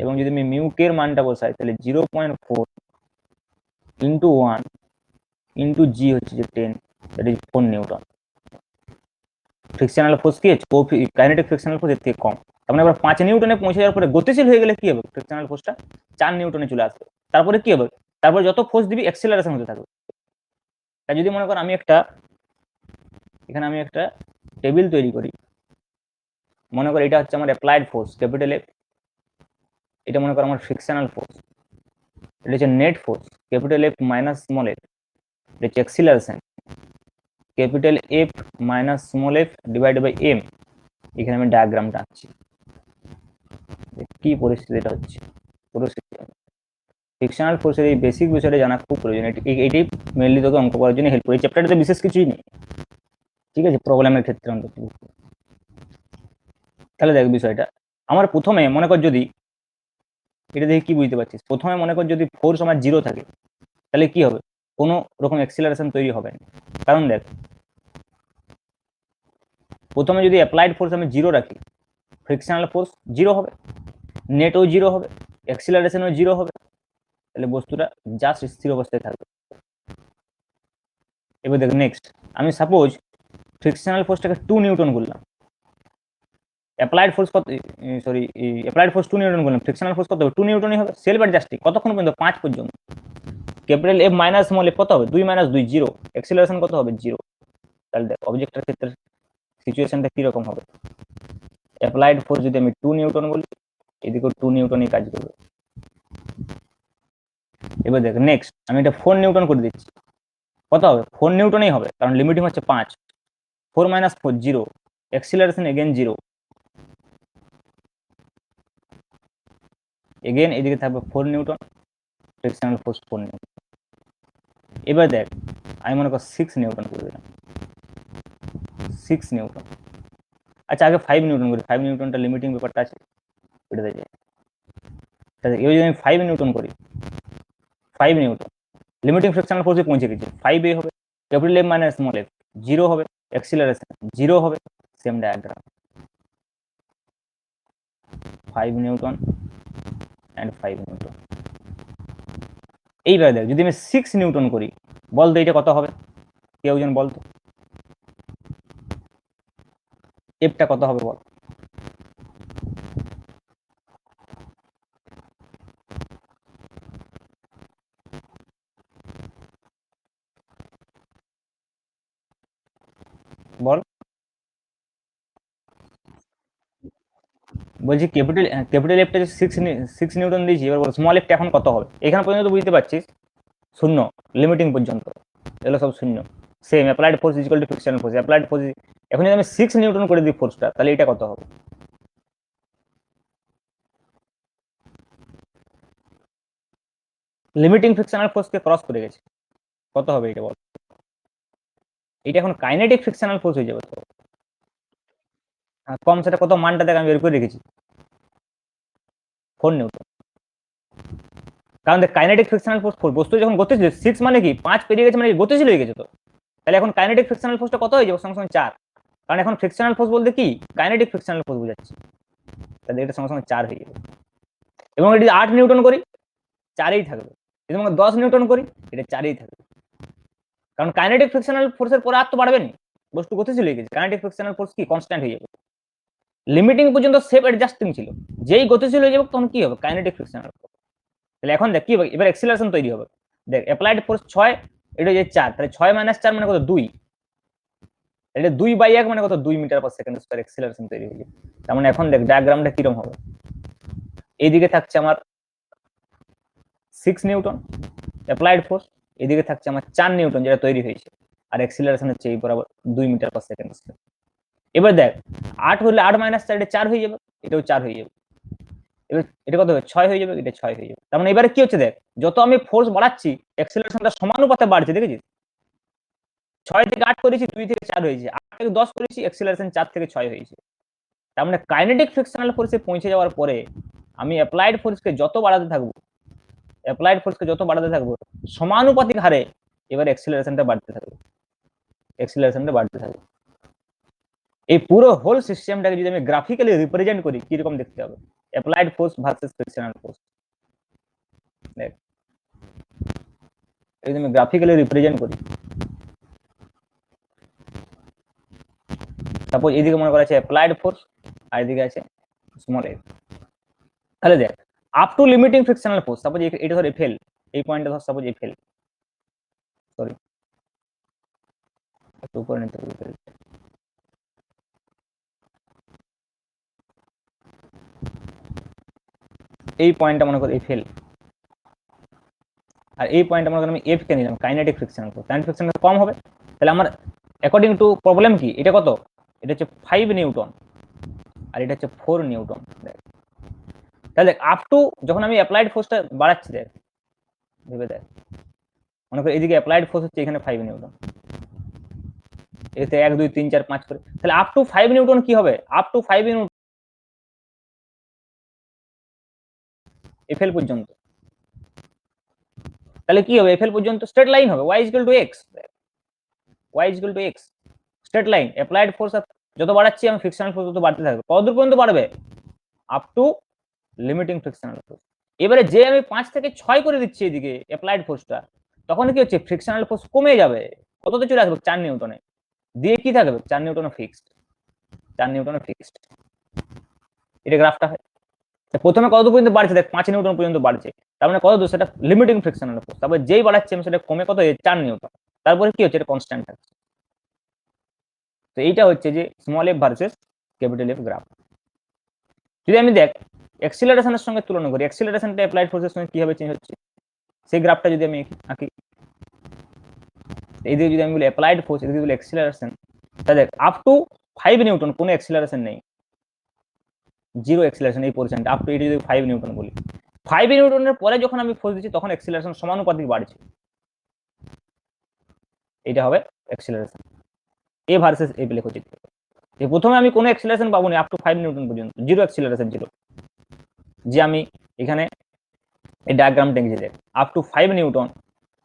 এবং যদি আমি মিউ কে এর মানটা বসাই তাহলে 0.4 ইন্টু 1 ইন্টু জি হচ্ছে যে 10, that is 4 Newton. Frictional force কি আছে, কাইনেটিক ফ্রিকশনাল ফোর্স এর থেকে কম। তার মানে আবার 5 নিউটনে পৌঁছে যাওয়ার পরে গতিশীল হয়ে গেলে কি হবে, ফ্রিকশনাল ফোর্সটা 4 নিউটনে চলে আসবে। তারপরে কি হবে, তারপরে যত ফোর্স দিবি অ্যাক্সিলারেশন হতে থাকবে। তাই যদি মনে কর আমি এখানে আমি একটা টেবিল তৈরি করি, মনে কর এটা হচ্ছে আমার অ্যাপ্লাইড ফোর্স ক্যাপিটাল এফ, এটা মনে কর আমার ফ্রিকশনাল ফোর্স, এটা হচ্ছে net force capital F minus small f, এটা হচ্ছে acceleration capital F minus small f divided by M. এখানে আমি ডায়াগ্রামটা আঁকছি, কি পরিস্থিতিটা হচ্ছে পুরো ফ্রিকশনাল ফোর্সের এই বেসিক বিষয়টা জানা খুব প্রয়োজন। এটাই মেনলি তোকে অঙ্ক করার জন্য হেল্প করে। এই চ্যাপ্টারটাতে বিশেষ কিছুই নেই, ঠিক আছে, প্রবলেমের ক্ষেত্রে অন্তত। তাহলে দেখ বিষয়টা, আমার প্রথমে মনে কর যদি এটা দেখে কি বুঝতে পারছিস, প্রথমে মনে কর যদি ফোর্স আমার 0 থাকে তাহলে কি হবে, কোনো রকম অ্যাক্সিলারেশন তৈরি হবে না। কারণ দেখ, প্রথমে যদি অ্যাপ্লাইড ফোর্স আমি 0 রাখি, ফ্রিকশনাল ফোর্স 0 হবে, নেটও 0 হবে, অ্যাক্সিলারেশনও 0 হবে, তাহলে বস্তুটা জাস্ট স্থির অবস্থায় থাকবে। এবার দেখ নেক্সট, আমি সাপোজ ফ্রিকশনাল ফোর্সটাকে 2 নিউটন করলাম, অ্যাপ্লাইড ফোর্স কত, সরি অ্যাপ্লাইড ফোর্স 2 নিউটন করলাম, ফ্রিকশনাল ফোর্স কত হবে, 2 নিউটনই হবে। সেলফ অ্যাডজাস্টিং কতক্ষণ পর্যন্ত, 5 পর্যন্ত। Capital F minus small F কত হবে, 2 মাইনাস 2 0, অ্যাক্সিলারেশন কত হবে 0। তাহলে দেখ অবজেক্টের ক্ষেত্রে সিচুয়েশনটা কিরকম হবে, অ্যাপ্লাইড ফোর্স যদি আমি 2 নিউটন বলি, এদিকেও 2 নিউটনই কাজ করবে। এবার দেখ নেক্সট, আমি এটা 4 নিউটন করে দিচ্ছি, কত হবে, 4 নিউটনই হবে, কারণ লিমিটিং হচ্ছে 5। 4 মাইনাস 4 0, অ্যাক্সিলারেশন এগেন 0, এগেন এদিকে থাকবে 4 নিউটন, ফ্রিকশনাল ফোর্স 4 নিউটন। এবার দেখ আমি মনে কর 6 নিউটন করে দিলাম, 6 নিউটন। আচ্ছা আগে 5 নিউটন করি, 5 নিউটনটা লিমিটিং ব্যাপারটা আছে, এটা দিয়ে তাহলে এবার যদি আমি 5 নিউটন করি, 5 নিউটন লিমিটিং ফ্রিকশনাল ফোর্সে পৌঁছে গেছে, 5 এ হবে, capital F minus small F 0 হবে, অ্যাক্সিলারেশন 0 হবে, same diagram, 5 Newton and 5 Newton. এইবার দেখ যদি আমি 6 নিউটন করি, বলতো এটা কত হবে, কেউ জন বলতো এফটা কত হবে বল। বল, বলছি ক্যাপিটাল এফটা 6 নিউটন দিয়েছি, এবার বল স্মল এফটা এখন কত হবে। এখানে পর্যন্ত বুঝতে পারছিস, শূন্য, লিমিটিং পর্যন্ত এগুলো সব শূন্য। Same applied force is equal two frictional force, applied force. এখন যদি আমি 6 নিউটন করে দিই ফোর্সটা, তাহলে এটা কত হবে, লিমিটিং ফ্রিকশনাল ফোর্সকে ক্রস করে গেছে, কত হবে এটা বল। এটা এখন কাইনেটিক ফ্রিকশনাল ফোর্স হয়ে যাবে তো। কম সেটা কত মানটা দেখ আমি বের করে রেখেছি, 4 নিউটন। কারণ দেখ কাইনেটিক ফ্রিকশনাল ফোর্স 4, বস্তু যখন গতিশীল, 6 মানে কি 5 পেরিয়ে গেছে মানে গতিশীল হয়ে গেছে তো, তাহলে এখন কাইনেটিক ফ্রিকশনাল ফোর্সটা কত হয়ে যাবে, সঙ্গে সঙ্গে 4। কারণ এখন ফ্রিকশনাল ফোর্স বলতে কি, কাইনেটিক ফ্রিকশনাল ফোর্স বোঝাচ্ছি, তাহলে এটা সঙ্গে সঙ্গে 4 হয়ে যাবে। এবং এটি 8 নিউটন করি, 4ই থাকবে। যদি আমরা 10 নিউটন করি, এটা 4ই থাকবে। কারণ কাইনেটিক ফ্রিকশনাল ফোর্সের পরে আর তো বাড়বে না, বস্তু গতিশীল হয়ে গেছে, কাইনেটিক ফ্রিকশনাল ফোর্স কি কনস্ট্যান্ট হয়ে যাবে। লিমিটিং পর্যন্ত সেফ অ্যাডজাস্টিং ছিল, যেই গতিশীল হয়ে যাবে তখন কি হবে, কাইনেটিক ফ্রিকশনাল ফোর্স। তাহলে এখন দেখ কি হবে, এবার অ্যাক্সিলারেশন তৈরি হবে। দেখ অ্যাপ্লাইড ফোর্স 6, এটা যে 4, তাহলে 6 মাইনাস 4 মানে কত 2, এটা 2/1 মানে কত 2 meter per second square acceleration তৈরি হয়ে যাবে। তার মানে এখন দেখ ডায়াগ্রামটা কিরকম হবে, এইদিকে থাকছে আমার 6 নিউটন অ্যাপ্লাইড ফোর্স, এদিকে থাকছে আমার 4 নিউটন যেটা তৈরি হয়েছে, আর অ্যাক্সিলারেশন হচ্ছে এই বরাবর 2 মিটার পার সেকেন্ড স্কয়ার। এবার দেখ 8 হলে 8 মাইনাস 4, এটা 4 হয়ে যাবে, এটাও 4 হয়ে যাবে। এবার এটা কত হবে, 6 হয়ে যাবে, এটা 6 হয়ে যাবে। তার মানে এবারে কি হচ্ছে দেখ, যত আমি ফোর্স বাড়াচ্ছি অ্যাক্সিলারেশনটা সমানুপাতে বাড়ছে, দেখেছিস। 6 থেকে 8 করেছি, 2 থেকে 4 হয়েছে, 8 থেকে 10 করেছি, অ্যাক্সিলারেশন 4 থেকে 6 হয়েছে। তার মানে কাইনেটিক ফ্রিকশনাল ফোর্সে পৌঁছে যাওয়ার পরে আমি অ্যাপ্লাইড ফোর্সকে যত বাড়াতে থাকবো, সমানুপাতিক হারে এবার অ্যাক্সিলারেশনটা বাড়তে থাকবে। এই পুরো হোল সিস্টেমটাকে যদি আমি গ্রাফিক্যালি রিপ্রেজেন্ট করি কিরকম দেখতে হবে, applied force versus frictional force. দেখ, যদি আমি গ্রাফিক্যালি রিপ্রেজেন্ট করি, সাপোজ এদিকে মনে করা আছে অ্যাপ্লাইড ফোর্স আর এদিকে আছে স্মল এফ। তাহলে দেখ, up to limiting frictional force, suppose এটা ধর এফএল, এই পয়েন্টটা ধর সাপোজ এফএল, সরি একটু উপরে নিতে হবে, এই পয়েন্টটা মনে করি এফএল, আর এই পয়েন্টটা মনে করি আমি এফ কে নিলাম kinetic frictional force, kinetic frictional কম হবে। তাহলে আমার অ্যাকর্ডিং টু প্রবলেম কি, এটা কত, এটা হচ্ছে 5 নিউটন আর এটা হচ্ছে 4 নিউটন। দেখ, তাহলে দেখ আপ টু যখন আমি অ্যাপ্লাইড ফোর্সটা বাড়াচ্ছি, দেখ ভেবে দেখ, মনে করি এদিকে অ্যাপ্লাইড ফোর্স হচ্ছে এখানে 5 নিউটন, এতে 1 2 3 4 5 করে, তাহলে আপ টু 5 নিউটন কি হবে, আপ টু 5 নিউটন এফএল পর্যন্ত। তাহলে কি হবে, এফএল পর্যন্ত স্ট্রেট লাইন হবে, y equal to x, y equal to x, straight line. Applied force যত বাড়াচ্ছি আমি ফ্রিকশনাল ফোর্স তত বাড়তে থাকবে, কতদূর পর্যন্ত বাড়বে, up to limiting frictional force. এবারে যে আমি 5 থেকে 6 করে দিচ্ছি এদিকে অ্যাপ্লাইড ফোর্সটা, তখন কি হচ্ছে, ফ্রিকশনাল ফোর্স কমে যাবে, কততে চলে আসবে, 4 নিউটনে, দিয়ে কি থাকবে, 4 নিউটনে ফিক্সড, 4 নিউটনে ফিক্সড। এটা গ্রাফটা হয়, প্রথমে কত পর্যন্ত বাড়ছে, দেখ 5 নিউটন পর্যন্ত বাড়ছে, তার মানে কত দূর, সেটা লিমিটিং ফ্রিকশনাল ফোর্স। তারপরে যেই বাড়াচ্ছে আমি সেটা কমে কত, 4 নিউটন, তারপরে কি হচ্ছে, এটা কনস্ট্যান্ট থাকছে। তো এইটা হচ্ছে যে small F versus capital F graph. যদি আমি দেখ অ্যাক্সিলারেশনের সঙ্গে তুলনা করি, অ্যাক্সিলারেশনটা অ্যাপ্লাইড ফোর্সের সঙ্গে কিভাবে চেঞ্জ হচ্ছে, সেই গ্রাফটা যদি আমি আঁকি, এইদিকে যদি আমি বলি অ্যাপ্লাইড ফোর্স, এদিকে বলি অ্যাক্সিলারেশন, তাহলে দেখ আপ টু 5 নিউটন কোনো অ্যাক্সিলারেশন নেই, জিরো অ্যাক্সিলারেশন এই পজিশনটা, আপ টু এটা যদি 5 নিউটন বলি, 5 নিউটনের পরে যখন আমি ফোর্স দিচ্ছি তখন অ্যাক্সিলারেশন সমানুপাতিক বাড়ছে, এটা হবে অ্যাক্সিলারেশন। এ ভার্সেস এ লেখো চিত্র, যে প্রথমে আমি কোনো অ্যাক্সিলারেশন পাবো না আপ টু 5 নিউটন পর্যন্ত, জিরো অ্যাক্সিলারেশন ছিল, যে আমি এখানে এই ডায়াগ্রামটা এঁকেছি, দেখ up to 5 Newton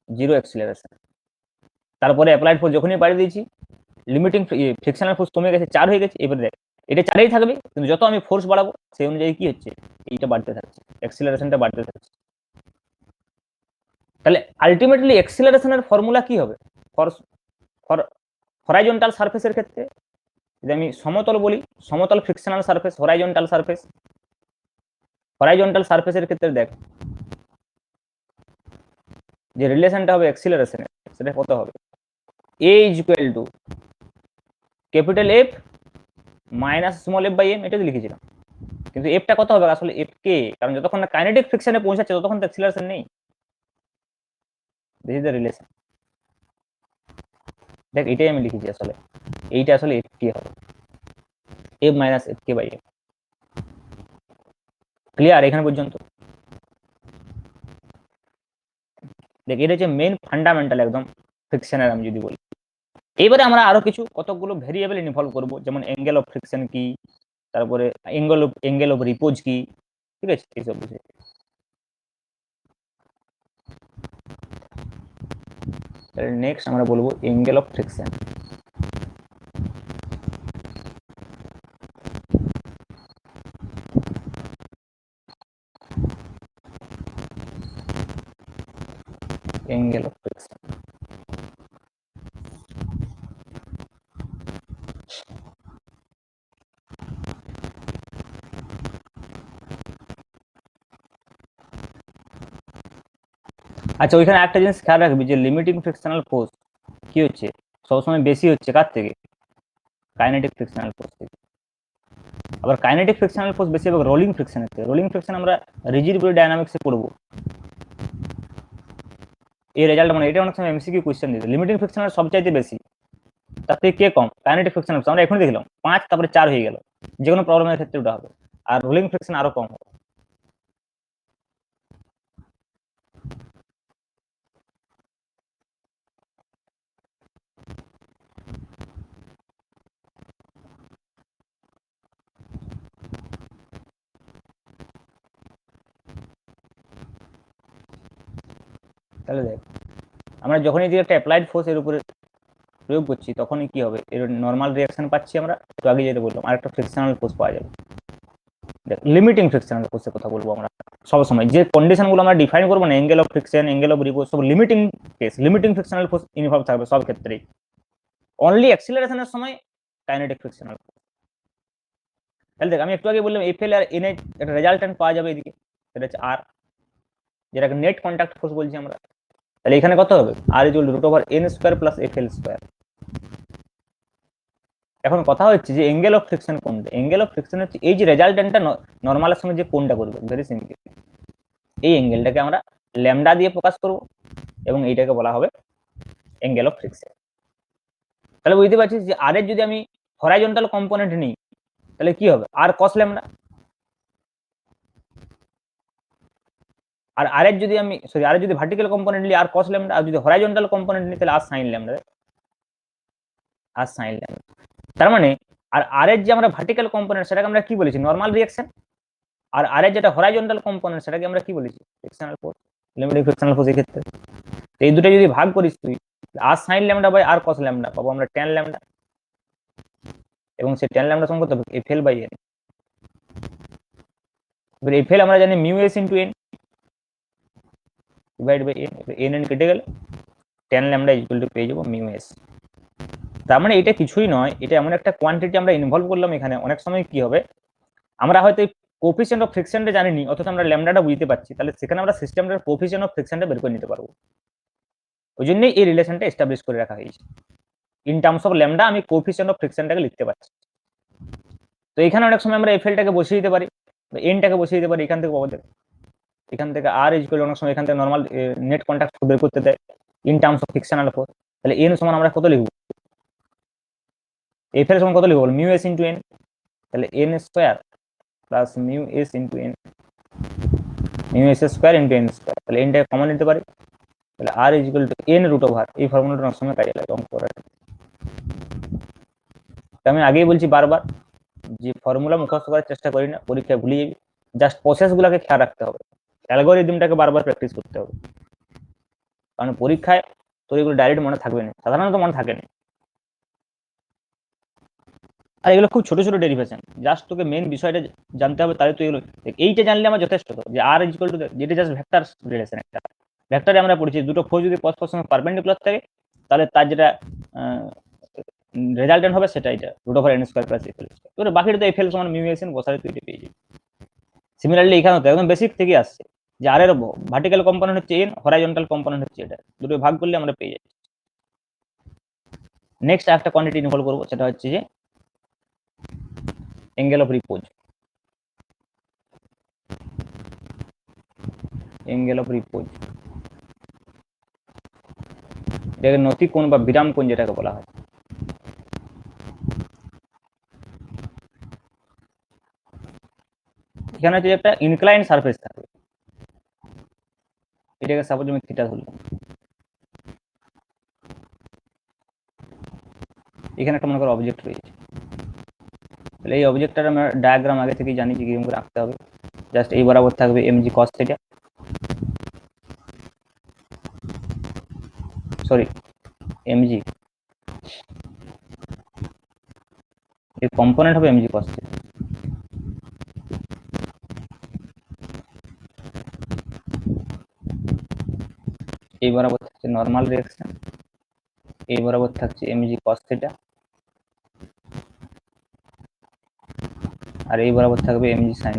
zero acceleration, তারপরে অ্যাপ্লাইড ফোর্স যখনই বাড়িয়ে দিয়েছি লিমিটিং ফ্রিকশনাল ফোর্স কমে গেছে, 4 হয়ে গেছে। এবারে দেখ এটা 4ই থাকবে, কিন্তু যত আমি ফোর্স বাড়াবো সেই অনুযায়ী কি হচ্ছে, এইটা বাড়তে থাকছে, অ্যাক্সিলারেশনটা বাড়তে থাকছে। তাহলে আলটিমেটলি অ্যাক্সিলারেশনের ফর্মুলা কি হবে, ফর হরাইজন্টাল সারফেসের ক্ষেত্রে যদি আমি সমতল বলি, সমতল frictional surface, horizontal surface, horizontal সারফেসের ক্ষেত্রে দেখ যে রিলেশনটা হবে অ্যাক্সিলারেশনের, সেটা কত হবে, A is equal to capital F minus small F by M, এটা লিখেছিলাম, কিন্তু এফটা কত হবে আসলে, এফ কে, কারণ যতক্ষণ না কাইনেটিক ফ্রিকশনে পৌঁছাচ্ছে ততক্ষণ তো অ্যাক্সিলারেশন নেই। দিস ইজ দ্য রিলেশন, দেখ এটাই আমি লিখেছি আসলে, এইটা আসলে এফ কে হবে, এফ মাইনাস এফ কে বাই এফ। ক্লিয়ার এখানে পর্যন্ত? দেখ এটা হচ্ছে মেন ফান্ডামেন্টাল একদম ফ্রিকশনের, আমি যদি বলি। এবারে আমরা আরো কিছু কতগুলো ভেরিয়েবল ইনভলভ করব, যেমন অ্যাঙ্গেল অফ ফ্রিকশন কি, তারপরে অ্যাঙ্গেল অফ রিপোজ কি, ঠিক আছে, এইসব বিষয়। তাহলে নেক্সট আমরা বলবো angle of friction. Angle of friction, আচ্ছা ওইখানে একটা জিনিস খেয়াল রাখবি যে লিমিটিং ফ্রিকশনাল ফোর্স কি হচ্ছে, সবসময় বেশি হচ্ছে কার থেকে, কাইনেটিক ফ্রিকশনাল ফোর্স থেকে। আবার কাইনেটিক ফ্রিকশনাল ফোর্স বেশি হবে রোলিং ফ্রিকশনের থেকে। রোলিং ফ্রিকশন আমরা রিজিড বডি ডায়নামিক্সে পড়বো, এই রেজাল্ট মানে এটা অনেক সময় এমসিকিউ কোশ্চেন দিতে, লিমিটিং ফ্রিকশনাল সবচাইতে বেশি, তার থেকে কে কম, কাইনেটিক ফ্রিকশন আমরা এখনই দেখলাম 5 তারপরে 4 হয়ে গেল, যে কোনো প্রবলেমের ক্ষেত্রে ওটা হবে, আর রোলিং ফ্রিকশন আরো কম হবে। তাহলে দেখ আমরা যখনই দিকে একটা অ্যাপ্লাইড ফোর্স এর উপরে প্রয়োগ করছি তখনই কি হবে, এর নর্মাল রিয়াকশন পাচ্ছি আমরা, তো আগে যেটা বললাম, আর একটা ফ্রিকশনাল ফোর্স পাওয়া যাবে। লিমিটিং ফ্রিকশনাল ফোর্সের কথা বলবো আমরা সবসময়, যে কন্ডিশনগুলো আমরা ডিফাইন করবো না, angle of friction, angle of repose, সব limiting case, limiting frictional force involve থাকবে সব ক্ষেত্রেই। অনলি অ্যাক্সিলারেশনের সময় কাইনেটিক ফ্রিকশনাল। তাহলে দেখ আমি একটু আগে বললাম এফএল আর এন একটা রেজাল্টেন্ট পাওয়া যাবে এদিকে, সেটা হচ্ছে আর, যেটাকে নেট কন্ট্যাক্ট ফোর্স বলছি আমরা। তাহলে এখানে কত হবে, R is root over N square plus F L square. এখন কথা হচ্ছে যে অ্যাঙ্গেল অফ ফ্রিকশন কোনটা, অ্যাঙ্গেল অফ ফ্রিকশন হচ্ছে এই যে রেজাল্টেন্টটা নর্মালের সঙ্গে যে কোনটা করবে, ভেরি সিম্পল, এই অ্যাঙ্গেলটাকে আমরা ল্যামডা দিয়ে প্রকাশ করব এবং এইটাকে বলা হবে অ্যাঙ্গেল অফ ফ্রিকশন। তাহলে বুঝতে পারছিস যে আর এর যদি আমি হরাইজন্টাল কম্পোনেন্ট নিই তাহলে কি হবে, আর কস ল্যামডা, আর আর এর যদি আমি সরি আর যদি ভার্টিক্যাল কম্পোনেন্ট নিই আর কস ল্যামডা, আর যদি হরাইজন্টাল কম্পোনেন্ট নিই তাহলে আর সাইন ল্যামডা, আর সাইন ল্যামডা। তার মানে আর এর যে আমরা ভার্টিক্যাল কম্পোনেন্ট সেটাকে আমরা কি বলেছি, নর্মাল রিঅ্যাকশন, আর আর এর যেটা হরাইজন্টাল কম্পোনেন্ট সেটাকে আমরা কি বলেছি, frictional force, limiting frictional force. এই ক্ষেত্রে এই দুটো যদি ভাগ করিস তুই, R sine lambda by R cos lambda পাবো আমরা ট্যান ল্যামডা, এবং সেই ট্যান ল্যামডা সমান কত হবে, এফএল বাই এন। এবার এফএল আমরা জানি mu S into N divide by N, N N কেটে গেলে ট্যান ল্যামডা ইকুয়াল টু পেয়ে যাবো মিউ এস। তার মানে এটা কিছুই নয়, এটা এমন একটা কোয়ান্টিটি আমরা ইনভলভ করলাম এখানে। অনেক সময় কি হবে, আমরা হয়তো কোফিসিয়েন্ট অফ ফ্রিকশনটা জানিনি, অথচ আমরা ল্যামডাটা বুঝতে পারছি, তাহলে সেখানে আমরা সিস্টেমটার কোফিসিয়েন্ট অফ ফ্রিকশনটা বের করে নিতে পারবো। ওই জন্যই এই রিলেশনটা এস্টাবলিশ করে রাখা হয়েছে, ইন টার্মস অফ ল্যামডা আমি কোফিসিয়েন্ট অফ ফ্রিকশনটাকে লিখতে পারছি। তো এখানে অনেক সময় আমরা এফএলটাকে বসিয়ে দিতে পারি, এনটাকে বসিয়ে দিতে পারি, এখান থেকে পাবো, এখান থেকে আর ইকুয়াল অনেক সময় এখান থেকে নর্মাল নেট কন্ট্যাক্ট বের করতে দেয় in terms of frictional force. তাহলে এন সমান আমরা কত লিখব, এফ এর সমান কত লিখব, মিউ এস ইনটু এন, তাহলে N square plus mu S into N, mu S square into N square, তাহলে এনটাকে কমন নিতে পারি, তাহলে R equal to N root over, এই ফর্মুলাটা অনেক সময় কাজে লাগে অঙ্ক করার। আমি আগেই বলছি বারবার যে ফর্মুলা মুখস্থ করার চেষ্টা করি না, পরীক্ষায় ভুলে যাবি, জাস্ট প্রসেসগুলোকে খেয়াল রাখতে হবে, অ্যালগরিদমটাকে বারবার প্র্যাকটিস করতে হবে, কারণ পরীক্ষায় তোর এগুলো ডাইরেক্ট মনে থাকবে না, সাধারণত মনে থাকে না। আর এগুলো খুব ছোট ছোট ডেরিভেশন, জাস্ট তোকে মেন বিষয়টা জানতে হবে, তাহলে তুই এগুলো এইটা জানলে আমার যথেষ্ট, যে আর ইকুয়াল টু যেটা জাস্ট ভেক্টর রিলেশন, একটা ভেক্টরে আমরা পড়েছি দুটো ফোর্স যদি পরস্পর সঙ্গে পারপেন্ডিকুলার থাকে তাহলে তার যেটা রেজাল্টেন্ট হবে সেটা এটা root over N square plus FL square. তোর বাকিটা তো এফএল সমান মিউ এস এন বসালে তুই এটা পেয়ে যাবি। সিমিলারলি এখানেও তো একদম বেসিক থেকে আসছে যে আর এর ভার্টিক্যাল কম্পোনেন্ট হচ্ছে এন, হরাইজন্টাল কম্পোনেন্ট হচ্ছে এটা, দুটো ভাগ করলে আমরা পেয়ে যাই। নেক্সট একটা কোয়ান্টিটি ইনভলভ করবো, সেটা হচ্ছে যে অ্যাঙ্গেল অফ রিপোজ, অ্যাঙ্গেল অফ রিপোজ, এটাকে নতি কোণ বা বিরাম কোণ যেটাকে বলা হয়। এখানে হচ্ছে একটা ইনক্লাইন সারফেস থাকবে, এটাকে সাপোজ আমি থিটা ধরলাম, এখানে একটা মনে করো অবজেক্ট রয়েছে, তাহলে এই অবজেক্টটার আমরা ডায়াগ্রাম আগে থেকেই জানি যে কিরকম করে আঁকতে হবে। জাস্ট এই বরাবর থাকবে MG cos theta, sorry MG, এর কম্পোনেন্ট হবে এমজি কস থিটা, এই বরাবর থাকছে নর্মাল রিঅ্যাকশন, এই বরাবর থাকছে এমজি কস থিটা, আর এই বরাবর থাকবে এমজি সাইন,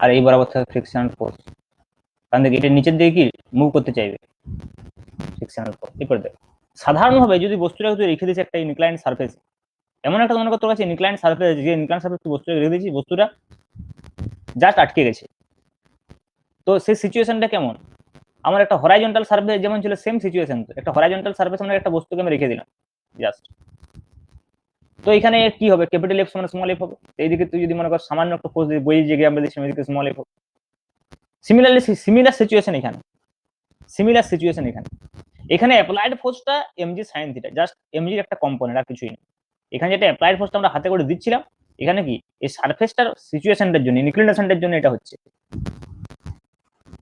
আর এই বরাবর থাকবে ফ্রিকশনাল ফোর্স, কারণ দেখি এটা নিচের দিকে কি মুভ করতে চাইবে ফ্রিকশনাল ফোর্স। এরপর দেখ সাধারণভাবে যদি বস্তুটাকে তুই রেখে দিস একটা ইনক্লাইন সারফেস, এমন একটা মনে কর তোর কাছে ইনক্লাইন সারফেস, যে ইনক্লাইন সারফেস তুই বস্তুটাকে রেখে দিয়েছিস, বস্তুটা জাস্ট আটকে গেছে, তো সেই সিচুয়েশনটা কেমন, আমার একটা হরাইজন্টাল সারফেস যেমন ছিল সেম সিচুয়েশন, একটা হরাইজন্টাল সারফেস আমরা একটা বস্তুকে আমি রেখে দিলাম জাস্ট, তো এখানে কি হবে, ক্যাপিটাল এফ সমান স্মল এফ হবে, এইদিকে তুই যদি মনে কর সামান্য একটা ফোর্স বই যে আমরা দিচ্ছি ওইদিকে স্মল এফ হবে। সিমিলারলি সিমিলার সিচুয়েশন এখানে, সিমিলার সিচুয়েশন এখানে, এখানে অ্যাপ্লাইড ফোর্সটা এমজি সাইন থিটা, জাস্ট এমজির একটা কম্পোনেন্ট আর কিছুই না। এখানে যেটা অ্যাপ্লাইড ফোর্সটা আমরা হাতে করে দিচ্ছিলাম, এখানে কি এই সারফেসটার সিচুয়েশনটার জন্য ইনক্লিনেশনটার জন্য এটা হচ্ছে,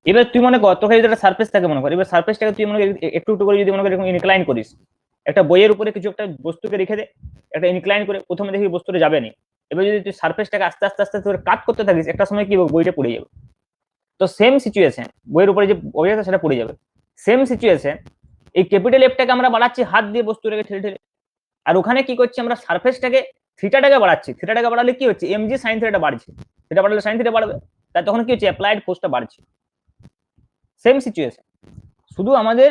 এবার তুই মনে কর তোকে যদি একটা সারফেস থাকে মনে কর, এবার সারফেসটাকে তুই মনে কর একটু একটু করে যদি মনে কর এরকম ইনক্লাইন করিস, একটা বইয়ের উপরে কিছু একটা বস্তুকে রেখে দে, একটা ইনক্লাইন করে, প্রথমে দেখবি বস্তুটা যাবে না। এবার যদি তুই সারফেসটাকে আস্তে আস্তে আস্তে আস্তে কাট করতে থাকিস, একটা সময় কি হবে, বইটা পড়ে যাবে। তো সেম সিচুয়েশন, বইয়ের উপরে যে অবজেক্ট আছে সেটা পড়ে যাবে। সেম সিচুয়েশন, এই ক্যাপিটাল এফটাকে আমরা বাড়াচ্ছি হাত দিয়ে বস্তুটাকে ঠেলে ঠেলে, আর ওখানে কি করছি আমরা সারফেসটাকে থিটাটাকে বাড়াচ্ছি, থিটাটাকে বাড়ালে কি হচ্ছে, এমজি সাইন থিটা বাড়ছে, থিটা বাড়ালে সাইন থিটা বাড়বে, তাই তখন কি হচ্ছে, অ্যাপ্লাইড ফোর্সটা বাড়ছে। সেম সিচুয়েশন, শুধু আমাদের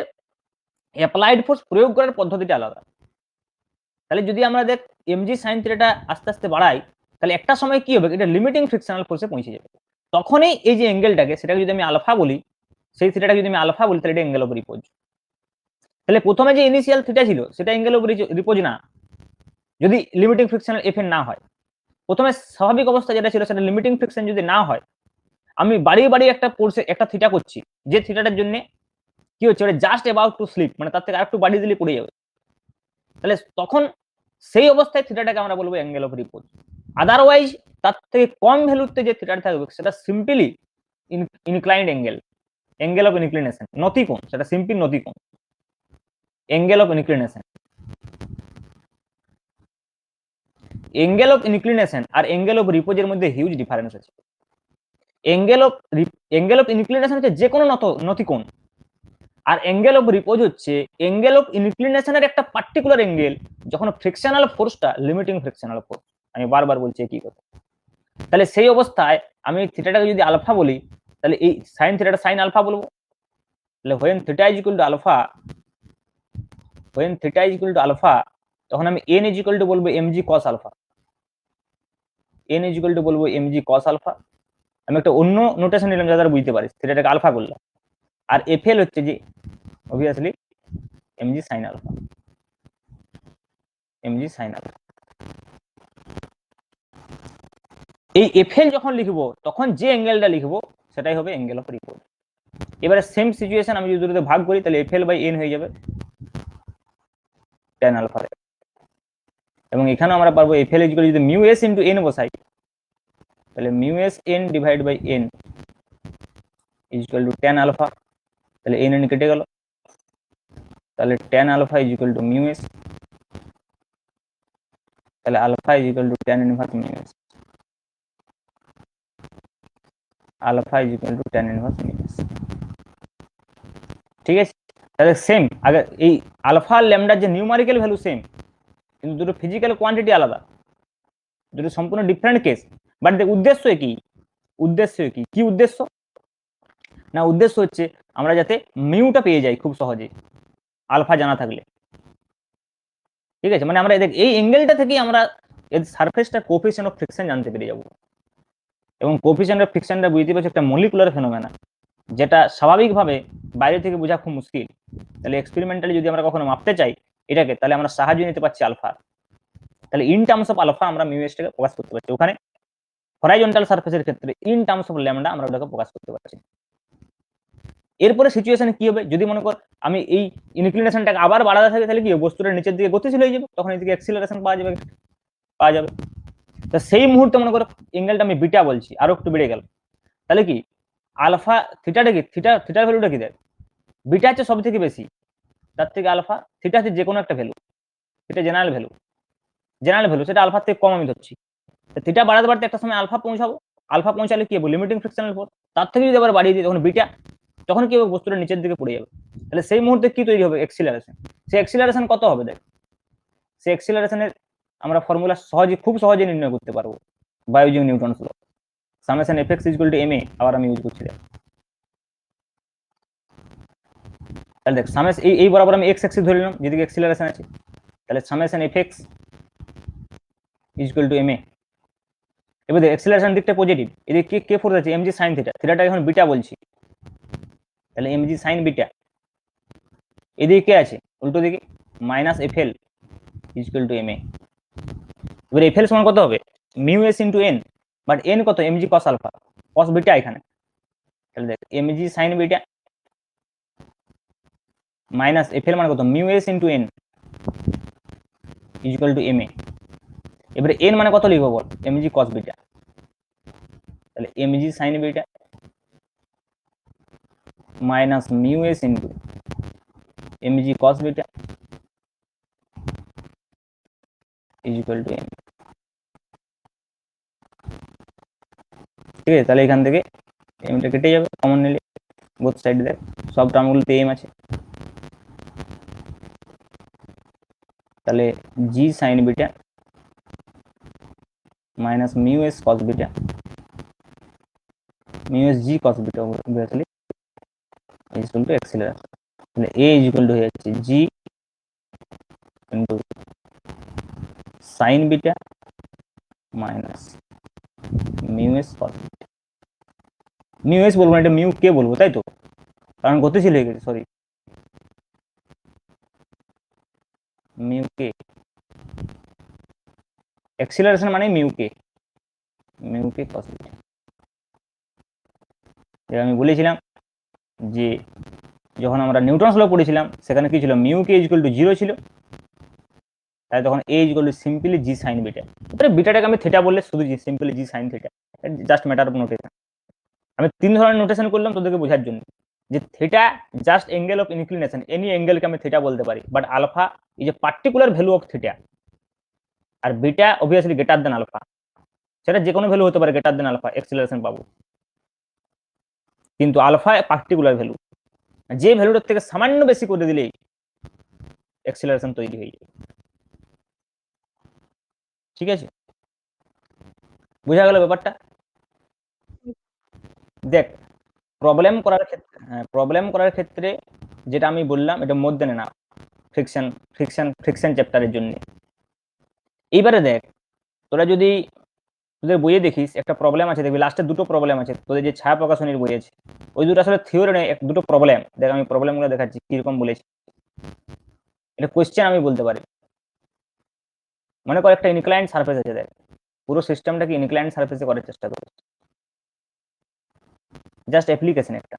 অ্যাপ্লাইড ফোর্স প্রয়োগ করার পদ্ধতিটা আলাদা। তাহলে যদি আমরা দেখ এমজি সাইন থিটাটা আস্তে আস্তে বাড়াই, তাহলে একটা সময় কি হবে, এটা লিমিটিং ফ্রিকশনাল ফোর্সে পৌঁছে যাবে। তখনই এই যে অ্যাঙ্গেলটাকে, সেটাকে যদি আমি আলফা বলি, সেই থিটাটাকে যদি আমি আলফা বলি, তাহলে এটা অ্যাঙ্গেল অফ রিপোজ। তাহলে প্রথমে যে ইনিশিয়াল থিটা ছিল সেটা অ্যাঙ্গেল অফ রিপোজ না, যদি লিমিটিং ফ্রিকশনাল এফএন না হয়। প্রথমে স্বাভাবিক অবস্থা যেটা ছিল সেটা লিমিটিং ফ্রিকশন যদি না হয়, আমি বাড়িয়ে বাড়িয়ে একটা কোর্সে একটা থিটা করছি, যে থিটাটার জন্য কি হচ্ছে, ওটা জাস্ট অ্যাবাউট টু স্লিপ, মানে তার থেকে আরেকটু বাড়িয়ে দিলে পড়ে যাবে। তাহলে তখন সেই অবস্থায় থিটাটাকে আমরা বলবো অ্যাঙ্গেল অফ রিপোজ। আদারওয়াইজ তার থেকে কম ভ্যালুতে যে থিটাটা থাকবে সেটা simply inclined angle, angle of inclination, নতিকোণ, সেটা সিম্পল নতিকোণ, angle of inclination. Angle of inclination আর অ্যাঙ্গেল অফ রিপোজের মধ্যে হিউজ ডিফারেন্স আছে। অ্যাঙ্গেল অফ ইনক্লিনেশন হচ্ছে যে কোনো নতিকোণ, আর অ্যাঙ্গেল অফ রিপোজ হচ্ছে অ্যাঙ্গেল অফ ইনক্লিনেশনের একটা পার্টিকুলার অ্যাঙ্গেল যখন ফ্রিকশনাল ফোর্সটা লিমিটিং ফ্রিকশনাল ফোর্স। আমি বারবার বলছি কি কথা। তাহলে সেই অবস্থায় আমি থিটাটাকে যদি আলফা বলি, তাহলে এই সাইন থিটাটা সাইন আলফা বলবো। তাহলে when theta is equal to alpha, when theta is equal to alpha, তখন আমি n is equal to বলবো mg cos alpha, n is equal to বলবো mg cos alpha। আমি একটা অন্য নোটেশন নিলাম যাতে বুঝতে পারিস, থিটাটাকে আলফা করলাম, আর fl হচ্ছে যে obviously mg sin alpha, mg sin alpha। এই fl যখন লিখবো তখন যে অ্যাঙ্গেলটা লিখবো সেটাই হবে অ্যাঙ্গেল অফ রিপোজ। এবারে সেম সিচুয়েশন আমি যদি দুটোতে ভাগ করি, তাহলে fl বাই n হয়ে যাবে tan আলফা, এবং এখানে আমরা পারবো fl ইকুয়াল যদি মিউ s ইনটু n বসাই, তাহলে mu s n divide by n is equal to tan alpha, তাহলে n n কেটে গেল, তাহলে tan alpha is equal to mu s, তাহলে alpha is equal to tan inverse mu s, alpha is equal to tan inverse mu s। ঠিক আছে, তাহলে same আগে এই আলফা আর ল্যামডার যে নিউমারিক্যাল ভ্যালু সেম, কিন্তু দুটো ফিজিক্যাল কোয়ান্টিটি আলাদা, দুটো সম্পূর্ণ ডিফারেন্ট কেস। বাট উদ্দেশ্য কি, উদ্দেশ্য কি, কি উদ্দেশ্য না, উদ্দেশ্য হচ্ছে আমরা যাতে মিউটা পেয়ে যাই খুব সহজে আলফা জানা থাকলে। ঠিক আছে, মানে আমরা এই অ্যাঙ্গেলটা থেকেই আমরা এর সারফেসটা কোএফিসিয়েন্ট অফ ফ্রিকশন জানতে পেরে যাব। এবং কোএফিসিয়েন্ট অফ ফ্রিকশনটা বুঝতে পারছি একটা মলিকুলার ফেনোমেনা, যেটা স্বাভাবিকভাবে বাইরে থেকে বোঝা খুব মুশকিল। তাহলে এক্সপেরিমেন্টালি যদি আমরা কখনো মাপতে চাই এটাকে, তাহলে আমরা সাহায্য নিতে পারছি আলফা। তাহলে ইন টার্মস অফ আলফা আমরা মিউ এসটাকে প্রকাশ করতে পারছি, ওখানে হরাইজন্টাল সারফেসের ক্ষেত্রে ইন টার্মস অফ ল্যামডা আমরা ওটাকে প্রকাশ করতে পারছি। এরপরে সিচুয়েশন কি হবে, যদি মনে কর আমি এই ইনক্লিনেশনটাকে আবার বাড়াতে থাকি, তাহলে কি বস্তুটা নিচের দিকে গতিশীল হয়ে যাবে, তখন এদিকে অ্যাক্সিলারেশন পাওয়া যাবে। তো সেই মুহূর্তে মনে করো অ্যাঙ্গেলটা আমি বিটা বলছি, আরো একটু বেড়ে গেল, তাহলে কি আলফা থিটাটা কি, থিটার ভ্যালুটা কি দেখ, বিটা হচ্ছে সব থেকে বেশি, তার থেকে আলফা, থিটা হচ্ছে যে কোনো একটা ভ্যালু, সেটা জেনারেল ভ্যালু, সেটা আলফার থেকে কম আমি ধরছি। থিটা বাড়াতে বাড়তে একটা সময় আলফা পৌঁছাবো, আলফা পৌঁছালে কি হবে, লিমিটিং ফ্রিকশনাল ফোর্স, তার থেকে যদি আবার বাড়িয়ে দিই তখন বিটা, তখন কি হবে, বস্তুটা নিচের দিকে পড়ে যাবে। তাহলে সেই মুহূর্তে কি তৈরি হবে, এক্সিলারেশন। সেই এক্সিলারেশন কত হবে দেখ, সেই এক্সিলারেশনের আমরা ফর্মুলা খুব সহজে নির্ণয় করতে পারবো, by using Newton's law, summation এফ(x) ইকুয়াল টু ma, আবার আমি ইউজ করছি। তাহলে দেখ সামেশন এই বরাবর আমি x অ্যাক্সিস ধরে নিলাম যেদিকে এক্সিলারেশন আছে, তাহলে সামেশন এফ(x) ইকুয়াল টু ma। এবার দেখ এক্সিলারেশন দিকটা পজিটিভ, এদিকে কে ফোর্স আছে, mg sin থিটা, থিটাটা এখন বিটা বলছি, তাহলে mg sin বিটা। এদিকে কে আছে উল্টো দিকে, minus fl equal to ma। এবার fl সমান কত হবে, mu s into n, but n কত, mg cos alpha, cos beta এখানে, তাহলে দেখ mg sin beta minus fl মানে কত, mu s into n equal to ma। এবারে n মানে কত লিখবো বল, mg cos বিটা, তাহলে mg sin beta minus mu S into MG cos beta is equal to M. ঠিক আছে, তাহলে এখান থেকে এমটা কেটে যাবে কমন নিলে, বোথ সাইড দেখ সব টার্মগুলোতে এম আছে। তাহলে G sine beta minus mu S cos beta mu S G cos beta তাহলে ইজ ইকুয়াল টু অ্যাক্সিলারেশন। তাহলে এ ইজ ইকুয়াল টু হয়ে যাচ্ছে G into sine beta minus mu S cos. Mu S বলবো না, এটা mu কে বলবো, তাই তো, কারণ গতিশীল হয়ে গেছে, সরি মিউ কে, অ্যাক্সিলারেশন মানে মিউ কে কস বিটা। আমি বলেছিলাম যে যখন আমরা নিউটনস ল পড়েছিলাম সেখানে কি ছিল, মিউ কে ইকুয়াল টু 0 ছিল, তাই তখন A equal to simply G sine beta. তাহলে বিটাটাকে আমি থিটা বললে শুধু G simply G sine theta, just matter of notation. আমি 3 ধরনের নোটেশন করলাম তোদেরকে বোঝার জন্য, যে theta just angle of inclination, any অ্যাঙ্গেলকে আমি থিটা বলতে পারি, but alpha is a particular value of theta, আর beta obviously greater than alpha, সেটা যে কোনো ভ্যালু হতে পারে গ্রেটার দেন আলফা, এক্সিলারেশন পাবো। কিন্তু আলফা পার্টিকুলার ভ্যালু, যে ভ্যালুটার থেকে সামান্য বেশি করে দিলেই অ্যাক্সিলারেশন তৈরি হয়ে যাবে। ঠিক আছে, বোঝা গেল ব্যাপারটা? দেখ প্রবলেম করার ক্ষেত্রে যেটা আমি বললাম এটা মধ্যে না, ফ্রিকশন চ্যাপ্টারের জন্য। এইবারে দেখ, তোরা যদি তোদের বইয়ে দেখিস একটা প্রবলেম আছে, দেখবি লাস্টে দুটো প্রবলেম আছে, তোদের যে ছায়া প্রকাশনীর বই আছে, ওই দুটো আসলে থিওরি নয়, দুটো প্রবলেম। দেখ আমি প্রবলেমগুলো দেখাচ্ছি কিরকম বলেছি, এটা কোয়েশ্চেন আমি বলতে পারি। মনে কর একটা ইনক্লাইন্ড সারফেস আছে, দেখ পুরো সিস্টেমটাকে ইনক্লাইন্ড সারফেসে করার চেষ্টা করে, জাস্ট অ্যাপ্লিকেশন একটা।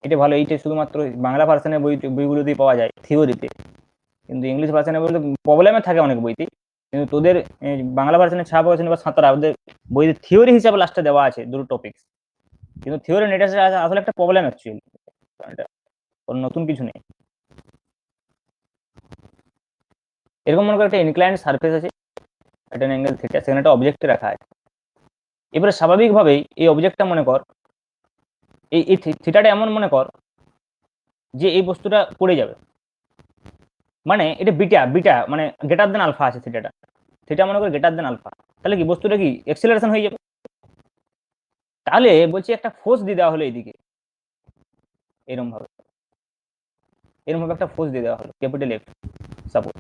এটা ভালো, এইটা শুধুমাত্র বাংলা ভার্সনের বইগুলোতেই পাওয়া যায় থিওরিতে, কিন্তু ইংলিশ ভার্সনে বলতে প্রবলেমে থাকে অনেক বইতে, কিন্তু তোদের বাংলা ভার্সনে ছায়া প্রকাশনী বা সাঁতারা ওদের বইতে থিওরি হিসাবে লাস্টে দেওয়া আছে দুটো টপিক, কিন্তু থিওরি নেট আসলে একটা প্রবলেম অ্যাকচুয়ালি, এটা নতুন কিছু নেই। এরকম মনে করো একটা ইনক্লাইন্ড সারফেস আছে, একটা অ্যাঙ্গেল থিটা, সেখানে একটা অবজেক্টে রাখা আছে। এবারে স্বাভাবিকভাবেই এই অবজেক্টটা মনে কর, এই থিটাটা এমন মনে কর যে এই বস্তুটা পড়ে যাবে, মানে এটা বিটা বিটা মানে গ্রেটার দেন আলফা আছে থিটাটা, থিটা মনে কর গ্রেটার দেন আলফা, তাহলে কি বস্তুটা কি অ্যাক্সিলারেশন হয়ে যাবে। তাহলে বলছি একটা ফোর্স দিয়ে দেওয়া হলো এইদিকে, এরকম ভাবে একটা ফোর্স দিয়ে দেওয়া হলো ক্যাপিটাল এফ, সাপোজ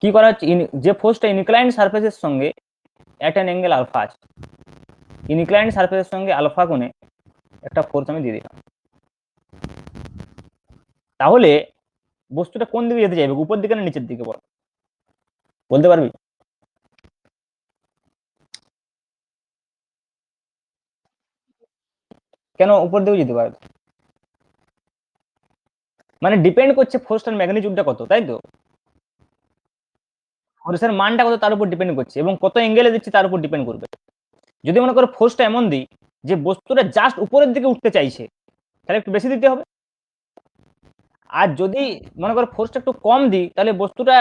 কি করা হচ্ছে, যে ফোর্সটা ইনক্লাইন্ড সারফেসের সঙ্গে অ্যাট অ্যান অ্যাঙ্গেল আলফা আছে, ইনক্লাইন্ড সারফেসের সঙ্গে আলফা কোণে একটা ফোর্স আমি দিয়ে দিলাম, তাহলে বস্তুটা কোন দিকে যেতে চাইবে, উপর দিকে না নিচের দিকে, বলতে পারবি? কেন উপর দিকে যেতে পারবে? মানে ডিপেন্ড করছে ফোর্সটার ম্যাগনিটিউডটা কত, তাই তো, ফোর্সের মানটা কত তার উপর ডিপেন্ড করছে, এবং কত অ্যাঙ্গেলে দিচ্ছে তার উপর ডিপেন্ড করবে। যদি মনে করো ফোর্সটা এমন দিই যে বস্তুটা জাস্ট উপরের দিকে উঠতে চাইছে, তাহলে একটু বেশি দিতে হবে। আর যদি মনে করো ফোর্সটা একটু কম দিই, তাহলে বস্তুটা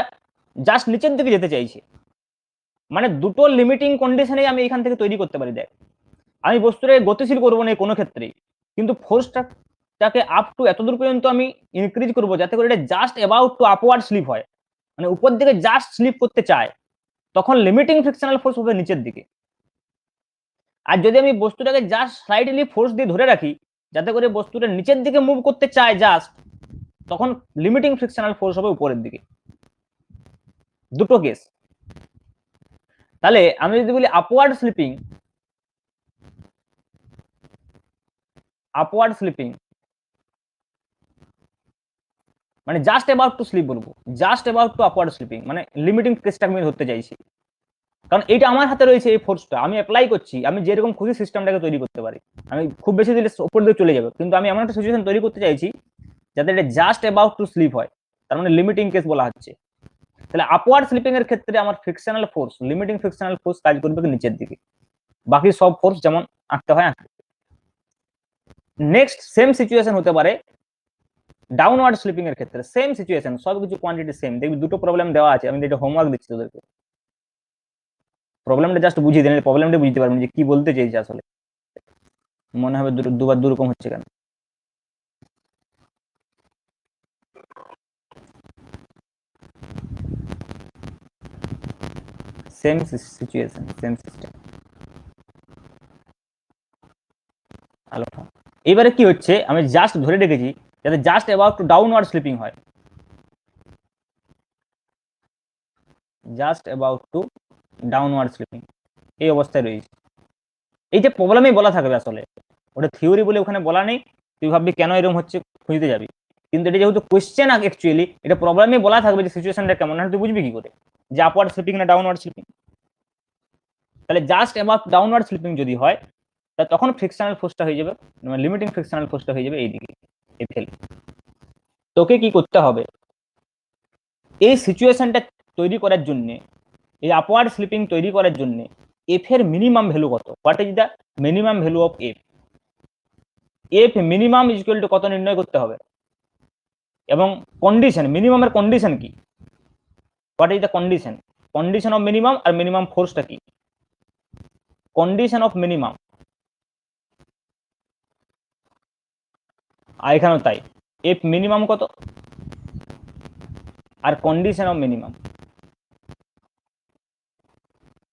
জাস্ট নিচের দিকে যেতে চাইছে, মানে দুটো লিমিটিং কন্ডিশনে আমি এখান থেকে তৈরি করতে পারি। দেখ আমি বস্তুটাকে গতিশীল করবো না কোনো ক্ষেত্রেই, কিন্তু ফোর্সটাকে আপ টু এতদূর পর্যন্ত আমি ইনক্রিজ করবো যাতে করে এটা just about to upward slip হয়, মানে উপর দিকে জাস্ট স্লিপ করতে চায়, তখন লিমিটিং ফ্রিকশনাল ফোর্স হবে নিচের দিকে। আর যদি আমি বস্তুটাকে জাস্ট স্লাইডলি ফোর্স দিয়ে ধরে রাখি যাতে করে বস্তুটা নিচের দিকে মুভ করতে চায় জাস্ট, তখন লিমিটিং ফ্রিকশনাল ফোর্স হবে উপরের দিকে। দুটো কেস। তাহলে আমি যদি বলি আপওয়ার্ড স্লিপিং মানে জাস্ট অ্যাবাউট টু স্লিপ বলবো, just about to upward slipping মানে লিমিটিং কেসটা আমি ধরতে চাইছি, কারণ এটা আমার হাতে রয়েছে, এই ফোর্সটা আমি অ্যাপ্লাই করছি, আমি যেরকম খুশি সিস্টেমটাকে তৈরি করতে পারি, আমি খুব বেশি দিলে উপর দিকে চলে যাবে, কিন্তু আমি এমন একটা সিচুয়েশন তৈরি করতে চাইছি যাতে এটা জাস্ট অ্যাবাউট টু স্লিপ হয়, তার মানে লিমিটিং কেস বলা হচ্ছে। তাহলে আপওয়ার্ড স্লিপিং এর ক্ষেত্রে আমার frictional force, limiting frictional force কাজ করবে নিচের দিকে, বাকি সব ফোর্স যেমন আঁকতে হয় আঁকতে। নেক্সট সেম সিচুয়েশন হতে পারে ডাউনওয়ার্ড স্লিপিং এর ক্ষেত্রে, সেম সিচুয়েশন, সবকিছু কোয়ান্টিটি সেম। দেখবি দুটো প্রবলেম দেওয়া আছে, আমি এটা হোমওয়ার্ক দিচ্ছি তোদেরকে, প্রবলেমটা জাস্ট বুঝিয়ে দেন, প্রবলেমটা বুঝতে পারবেন যে কি বলতে চাইছে আসলে, মনে হবে দুবার দুরকম হচ্ছে কেন। সেম সিচুয়েশন, সেম সিস্টেম, আলোটা। এবারে কি হচ্ছে, আমি জাস্ট ধরে রেখেছি যাতে just about to downward slipping হয়, just about to downward slipping, এই অবস্থায় রয়েছে। এই যে প্রবলেমেই বলা থাকবে আসলে, ওটা থিওরি বলে ওখানে বলা নেই, তুই ভাববি কেন এরকম হচ্ছে, খুঁজতে যাবি, কিন্তু এটা যেহেতু কোয়েশ্চেন অ্যাকচুয়ালি, এটা প্রবলেমে বলা থাকবে যে সিচুয়েশনটা কেমন, না তুই বুঝবি কি করে যে আপওয়ার্ড স্লিপিং না ডাউনওয়ার্ড স্লিপিং। তাহলে জাস্ট অ্যাবাউট ডাউনওয়ার্ড স্লিপিং যদি হয়, তা তখন ফ্রিকশনাল ফোর্সটা হয়ে যাবে, লিমিটিং ফ্রিকশনাল ফোর্সটা হয়ে যাবে এইদিকে, এফএল। তোকে কি করতে হবে, এই সিচুয়েশনটা তৈরি করার জন্য, এই আপওয়ার্ড স্লিপিং তৈরি করার জন্য এফ এর মিনিমাম ভ্যালু কত, what is the minimum value of F, F minimum is equal to কত নির্ণয় করতে হবে, এবং কন্ডিশন, মিনিমামের কন্ডিশন কি, what is the condition, condition of minimum আর মিনিমাম ফোর্সটা কি, কন্ডিশন অফ মিনিমাম, আর এখানেও তাই, এফ মিনিমাম কত আর condition of minimum,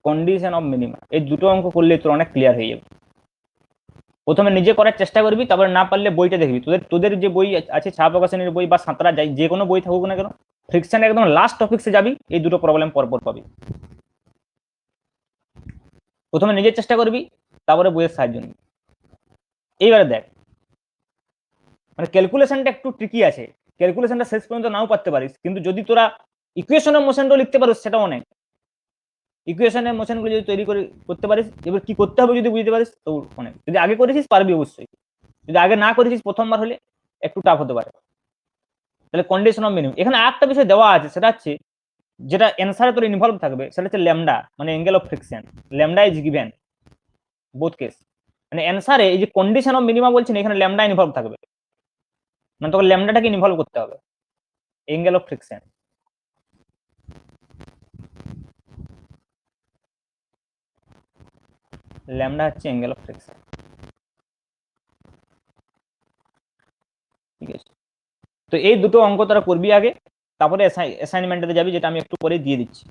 condition of minimum, এই দুটো অঙ্ক করলে তোর অনেক ক্লিয়ার হয়ে যাবে। প্রথমে নিজে করার চেষ্টা করবি, তারপরে না পারলে বইটা দেখবি, তোদের তোদের যে বই আছে ছাপ আঁকাশনের বই বা সাঁতরা যাই যে কোনো বই থাকুক না কেন, ফ্রিকশন একদম লাস্ট টপিক্সে যাবি, এই দুটো প্রবলেম পরপর পাবি। প্রথমে নিজের চেষ্টা করবি, তারপরে বইয়ের সাহায্য নিবি। এইবারে দেখ, মানে ক্যালকুলেশনটা একটু ট্রিকি আছে, ক্যালকুলেশনটা শেষ পর্যন্ত নাও পারতে পারিস, কিন্তু যদি তোরা ইকুয়েশনের মোশনটাও লিখতে পারিস সেটা অনেক, ইকুয়েশনের মোশনগুলো যদি তৈরি করে করতে পারিস, এবার কি করতে হবে যদি বুঝতে পারিস তো অনেক, যদি আগে করেছিস পারবি অবশ্যই, যদি আগে না করেছিস প্রথমবার হলে একটু টাফ হতে পারে। তাহলে কন্ডিশন অফ মিনিমাম, এখানে আরেকটা বিষয় দেওয়া আছে, সেটা হচ্ছে যেটা অ্যান্সারে তোর ইনভলভ থাকবে, সেটা হচ্ছে ল্যামডা, মানে angle of friction, lambda is given both case, মানে অ্যান্সারে এই যে কন্ডিশন অফ মিনিমাম বলছেন এখানে ল্যামডা ইনভলভ থাকবে, মানে তোকে ল্যামডাটাকে ইনভলভ করতে হবে, অ্যাঙ্গেল অফ ফ্রিকশন, ল্যামডা হচ্ছে অ্যাঙ্গেল অফ ফ্রিকশন, ঠিক আছে। তো এই দুটো অঙ্ক তারা করবি আগে, তারপরে অ্যাসাইনমেন্টে যাবি, যেটা আমি একটু পরে দিয়ে দিচ্ছি,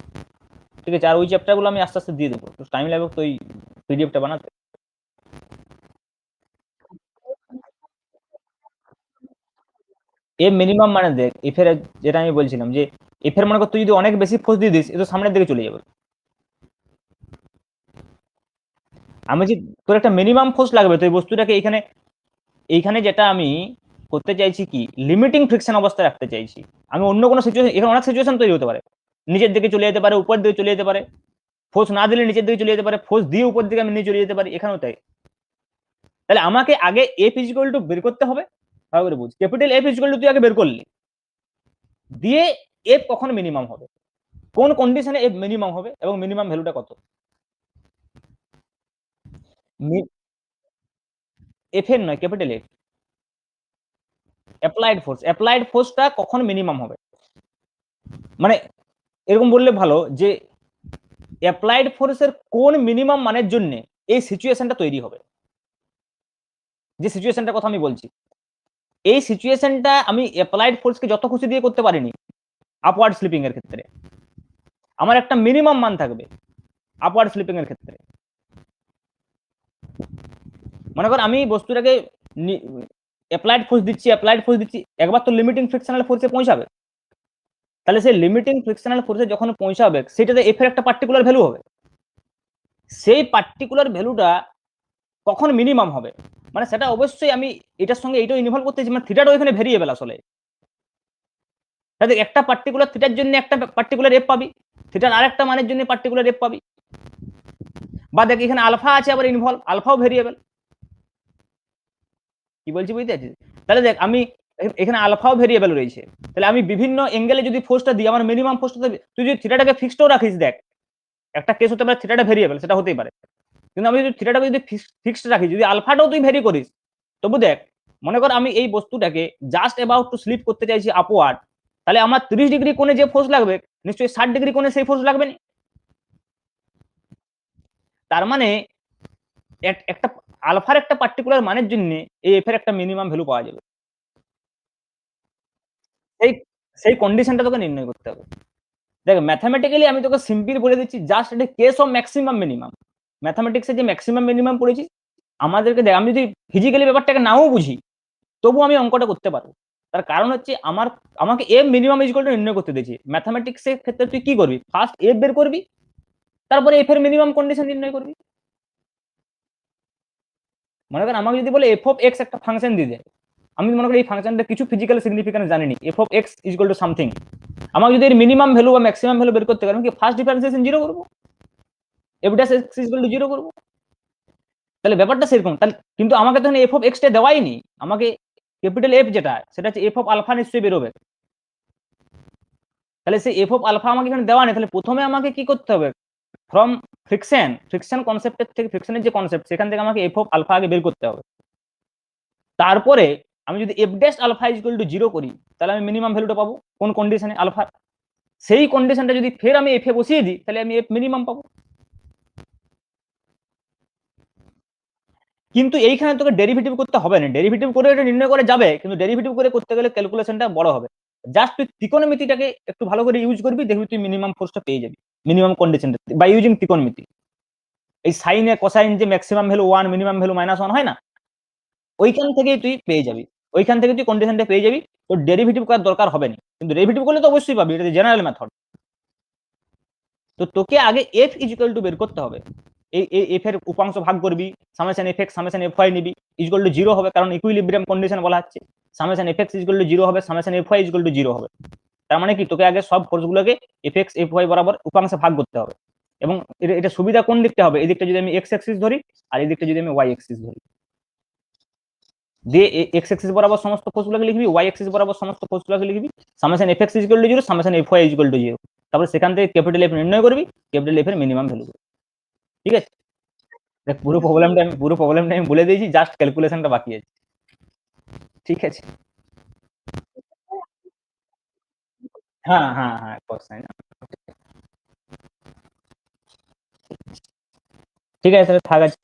ঠিক আছে। আর ওই চ্যাপ্টারগুলো আমি আস্তে আস্তে দিয়ে দেবো, তো টাইম লাগবে তো ওই পিডিএফটা বানাতে। এ মিনিমাম মানে দেখ, এফ এর যেটা আমি বলছিলাম যে এফ এর মনে কর তুই যদি অনেক বেশি ফোর্স দিয়ে দিস, এ তো সামনের দিকে চলে যাবে। আমি যে তোর একটা মিনিমাম ফোর্স লাগবে, তো এই বস্তুটাকে এইখানে, এইখানে যেটা আমি করতে চাইছি কি, লিমিটিং ফ্রিকশন অবস্থায় রাখতে চাইছি। আমি অন্য কোনো সিচুয়েশন, এখানে অনেক সিচুয়েশন তৈরি হতে পারে, নিচের দিকে চলে যেতে পারে, উপর দিকে চলে যেতে পারে, ফোর্স না দিলে নিচের দিকে চলে যেতে পারে, ফোর্স দিয়ে উপর দিকে আমি নিয়ে চলে যেতে পারি, এখানেও তাই। তাহলে আমাকে আগে এফ ইকুয়াল টু বের করতে হবে, ভালো করে বুঝ, ক্যাপিটাল এফ ইকুয়াল টু তুই আগে বের করলি, দিয়ে এফ কখন মিনিমাম হবে, কোন কন্ডিশনে এফ মিনিমাম হবে, এবং মিনিমাম ভ্যালুটা কত, এফ এর নয়, ক্যাপিটাল এফ, অ্যাপ্লাইড ফোর্সটা কখন মিনিমাম হবে, মানে এরকম বললে ভালো যে অ্যাপ্লাইড ফোর্সের কোন মিনিমাম মানের জন্য এই সিচুয়েশনটা তৈরি হবে, যে সিচুয়েশনটার কথা আমি বলছি, এই সিচুয়েশনটা আমি অ্যাপ্লাইড ফোর্সকে যত খুশি দিয়ে করতে পারিনি আপওয়ার্ড স্লিপিং এর ক্ষেত্রে, আমার একটা মিনিমাম মান থাকবে আপওয়ার্ড স্লিপিং এর ক্ষেত্রে। মনে কর আমি বস্তুটাকে অ্যাপ্লাইড ফোর্স দিচ্ছি, একবার তো লিমিটিং ফ্রিকশনাল ফোর্সে পৌঁছাবে, তাহলে সেই লিমিটিং ফ্রিকশনাল ফোর্সে যখন পৌঁছাবে সেটাতে এফ এর একটা পার্টিকুলার ভ্যালু হবে, সেই পার্টিকুলার ভ্যালুটা কখন মিনিমাম হবে, মানে সেটা অবশ্যই আমি এটার সঙ্গে এইটাও ইনভলভ করতে চাই, মানে থিটাটাও এখানে ভেরিয়েবল আসলে, তাহলে একটা পার্টিকুলার থিটার জন্য একটা পার্টিকুলার এফ পাবি, থিটার আরেকটা মানের জন্য পার্টিকুলার এফ পাবি, বা দেখ এখানে আলফা আছে আবার ইনভলভ, আলফাও ভেরিয়েবল, কি বলছি বুঝতে পারছিস। তাহলে দেখ আমি এখানে আলফাও ভেরিয়েবল রয়েছে, তাহলে আমি বিভিন্ন অ্যাঙ্গেলে যদি ফোর্সটা দিই, আমার মিনিমাম ফোর্সটা তুই যদি থিটাটাকে ফিক্সডও রাখিস, দেখ একটা কেস হতে পারে থিটাটা ভেরিয়েবল, সেটা হতেই পারে, কিন্তু আমি যদি থিটাটাকে যদি ফিক্সড রাখি, যদি আলফাটাও তুই ভ্যারি করিস, তবু দেখ, মনে কর আমি এই বস্তুটাকে জাস্ট অ্যাবাউট টু স্লিপ করতে চাইছি আপওয়ার্ড, তাহলে আমার 30 ডিগ্রি কোণে যে ফোর্স লাগবে নিশ্চয়ই 60 ডিগ্রি কোণে সেই ফোর্স লাগবে না। তার মানে একটা আলফার একটা পার্টিকুলার মানের জন্য এই এফ এর একটা মিনিমাম ভ্যালু পাওয়া যাবে। সেই সেই কন্ডিশনটা তোকে নির্ণয় করতে হবে। দেখ ম্যাথামেটিক্যালি আমি তোকে সিম্পল বলে দিচ্ছি, জাস্ট এটা কেস অফ ম্যাক্সিমাম মিনিমাম। ম্যাথামেটিক্সে যে ম্যাক্সিমাম মিনিমাম পড়েছি, আমাদেরকে দেখ, আমি যদি ফিজিক্যালি ব্যাপারটাকে নাও বুঝি, তবু আমি অঙ্কটা করতে পারবো। তার কারণ হচ্ছে আমাকে F minimum is equal two নির্ণয় করতে দিয়েছি। ম্যাথামেটিক্সের ক্ষেত্রে তুই কি করবি, ফার্স্ট এফ বের করবি, তারপরে এফ এর মিনিমাম কন্ডিশন নির্ণয় করবি। মনে করেন আমাকে যদি বলে এফ অফ এক্স একটা ফাংশন দিয়ে দেয়, আমি মনে করি এই ফাংশনটা কিছু ফিজিক্যাল সিগনিফিকেন্স জানিনি, F of X is equal to something, আমাকে যদি এর মিনিমাম ভ্যালু বা ম্যাক্সিমাম ভ্যালু বের করতে পারি, আমি কি ফার্স্ট ডিফারেন্সিয়েশন জিরো করবো, F dash X is equal to zero করবো। তাহলে ব্যাপারটা সেরকম। তাহলে কিন্তু আমাকে তখন এফ অফ এক্স টা দেওয়াই নি, আমাকে ক্যাপিটাল এফ যেটা সেটা হচ্ছে এফ অফ আলফা নিশ্চয়ই বেরোবে। তাহলে সেই এফ অফ আলফা আমাকে এখানে দেওয়া নেই, তাহলে প্রথমে আমাকে কি করতে হবে, ফ্রম ফ্রিকশন কনসেপ্টের থেকে, ফ্রিকশনের যে কনসেপ্ট সেখান থেকে আমাকে এফ অফ আলফা আগে বের করতে হবে। তারপরে আমি যদি F dash alpha is equal to zero করি, তাহলে আমি মিনিমাম ভ্যালুটা পাবো কোন কন্ডিশনে, আলফা। সেই কন্ডিশনটা যদি ফের আমি এফ এ বসিয়ে দিই, তাহলে আমি এফ মিনিমাম পাবো। কিন্তু এইখানে তোকে ডেরিভেটিভ করতে হবে না, ডেরিভেটিভ করে এটা নির্ণয় করা যাবে, কিন্তু ডেরিভেটিভ করে করতে গেলে ক্যালকুলেশনটা বড় হবে। জাস্ট তুই ত্রিকোণমিতিটাকে একটু ভালো করে ইউজ করবি, দেখবি তুই মিনিমাম ফোর্সটা পেয়ে যাবি, মিনিমাম কন্ডিশনটা বাই ইউজিং ত্রিকোণমিতি। এই সাইন এ কোসাইন যে ম্যাক্সিমাম ভ্যালু 1 মিনিমাম ভ্যালু -1 হয় না, ওইখান থেকেই তুই পেয়ে যাবি, ওইখান থেকে তুই কন্ডিশনটা পেয়ে যাবি। তোর ডেরিভেটিভ করার দরকার হবে না, কিন্তু ডেরিভেটিভ করলে তো অবশ্যই পাবি, এটা জেনারেল মেথড। তো তোকে আগে এফ ইজ ইকুয়াল টু বের করতে হবে। এই এফ এর উপাংশ ভাগ করবি, summation F X summation F Y নিবি, ইজ ইকুয়াল টু জিরো হবে, কারণ ইকুইলিব্রিয়াম কন্ডিশন বলা হচ্ছে। Summation F X is equal to zero হবে, summation F Y is equal to zero হবে। তার মানে কি, তোকে আগে সব ফোর্সগুলোকে এফ এক্স এফ ওয়াই বরাবর উপাংশে ভাগ করতে হবে। এবং এটা সুবিধা কোন দিকটা হবে, এই দিকটা যদি আমি এক্স অ্যাক্সিস ধরি, আর এই দিকটা যদি আমি ওয়াই অ্যাক্সিস ধরি, দিয়ে এক্স অ্যাক্সিস বরাবর সমস্ত ফোর্সগুলোকে লিখবি, ওয়াই অ্যাক্সিস বরাবর সমস্ত ফোর্সগুলোকে লিখবি, summation F X is equal to zero, summation F Y is equal to zero. তারপর সেখান থেকে ক্যাপিটাল এফ নির্ণয় করবি, ক্যাপিটাল এফ এর মিনিমাম ভ্যালু। ঠিক আছে, দেখ পুরো প্রবলেমটা আমি বলে দিয়েছি, জাস্ট ক্যালকুলেশনটা বাকি আছে। ঠিক আছে, হ্যাঁ হ্যাঁ হ্যাঁ, কোসাইন। ঠিক আছে, তাহলে থাক আছে,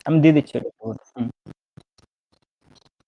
আমি দিয়ে দিচ্ছি ওটা। হুম।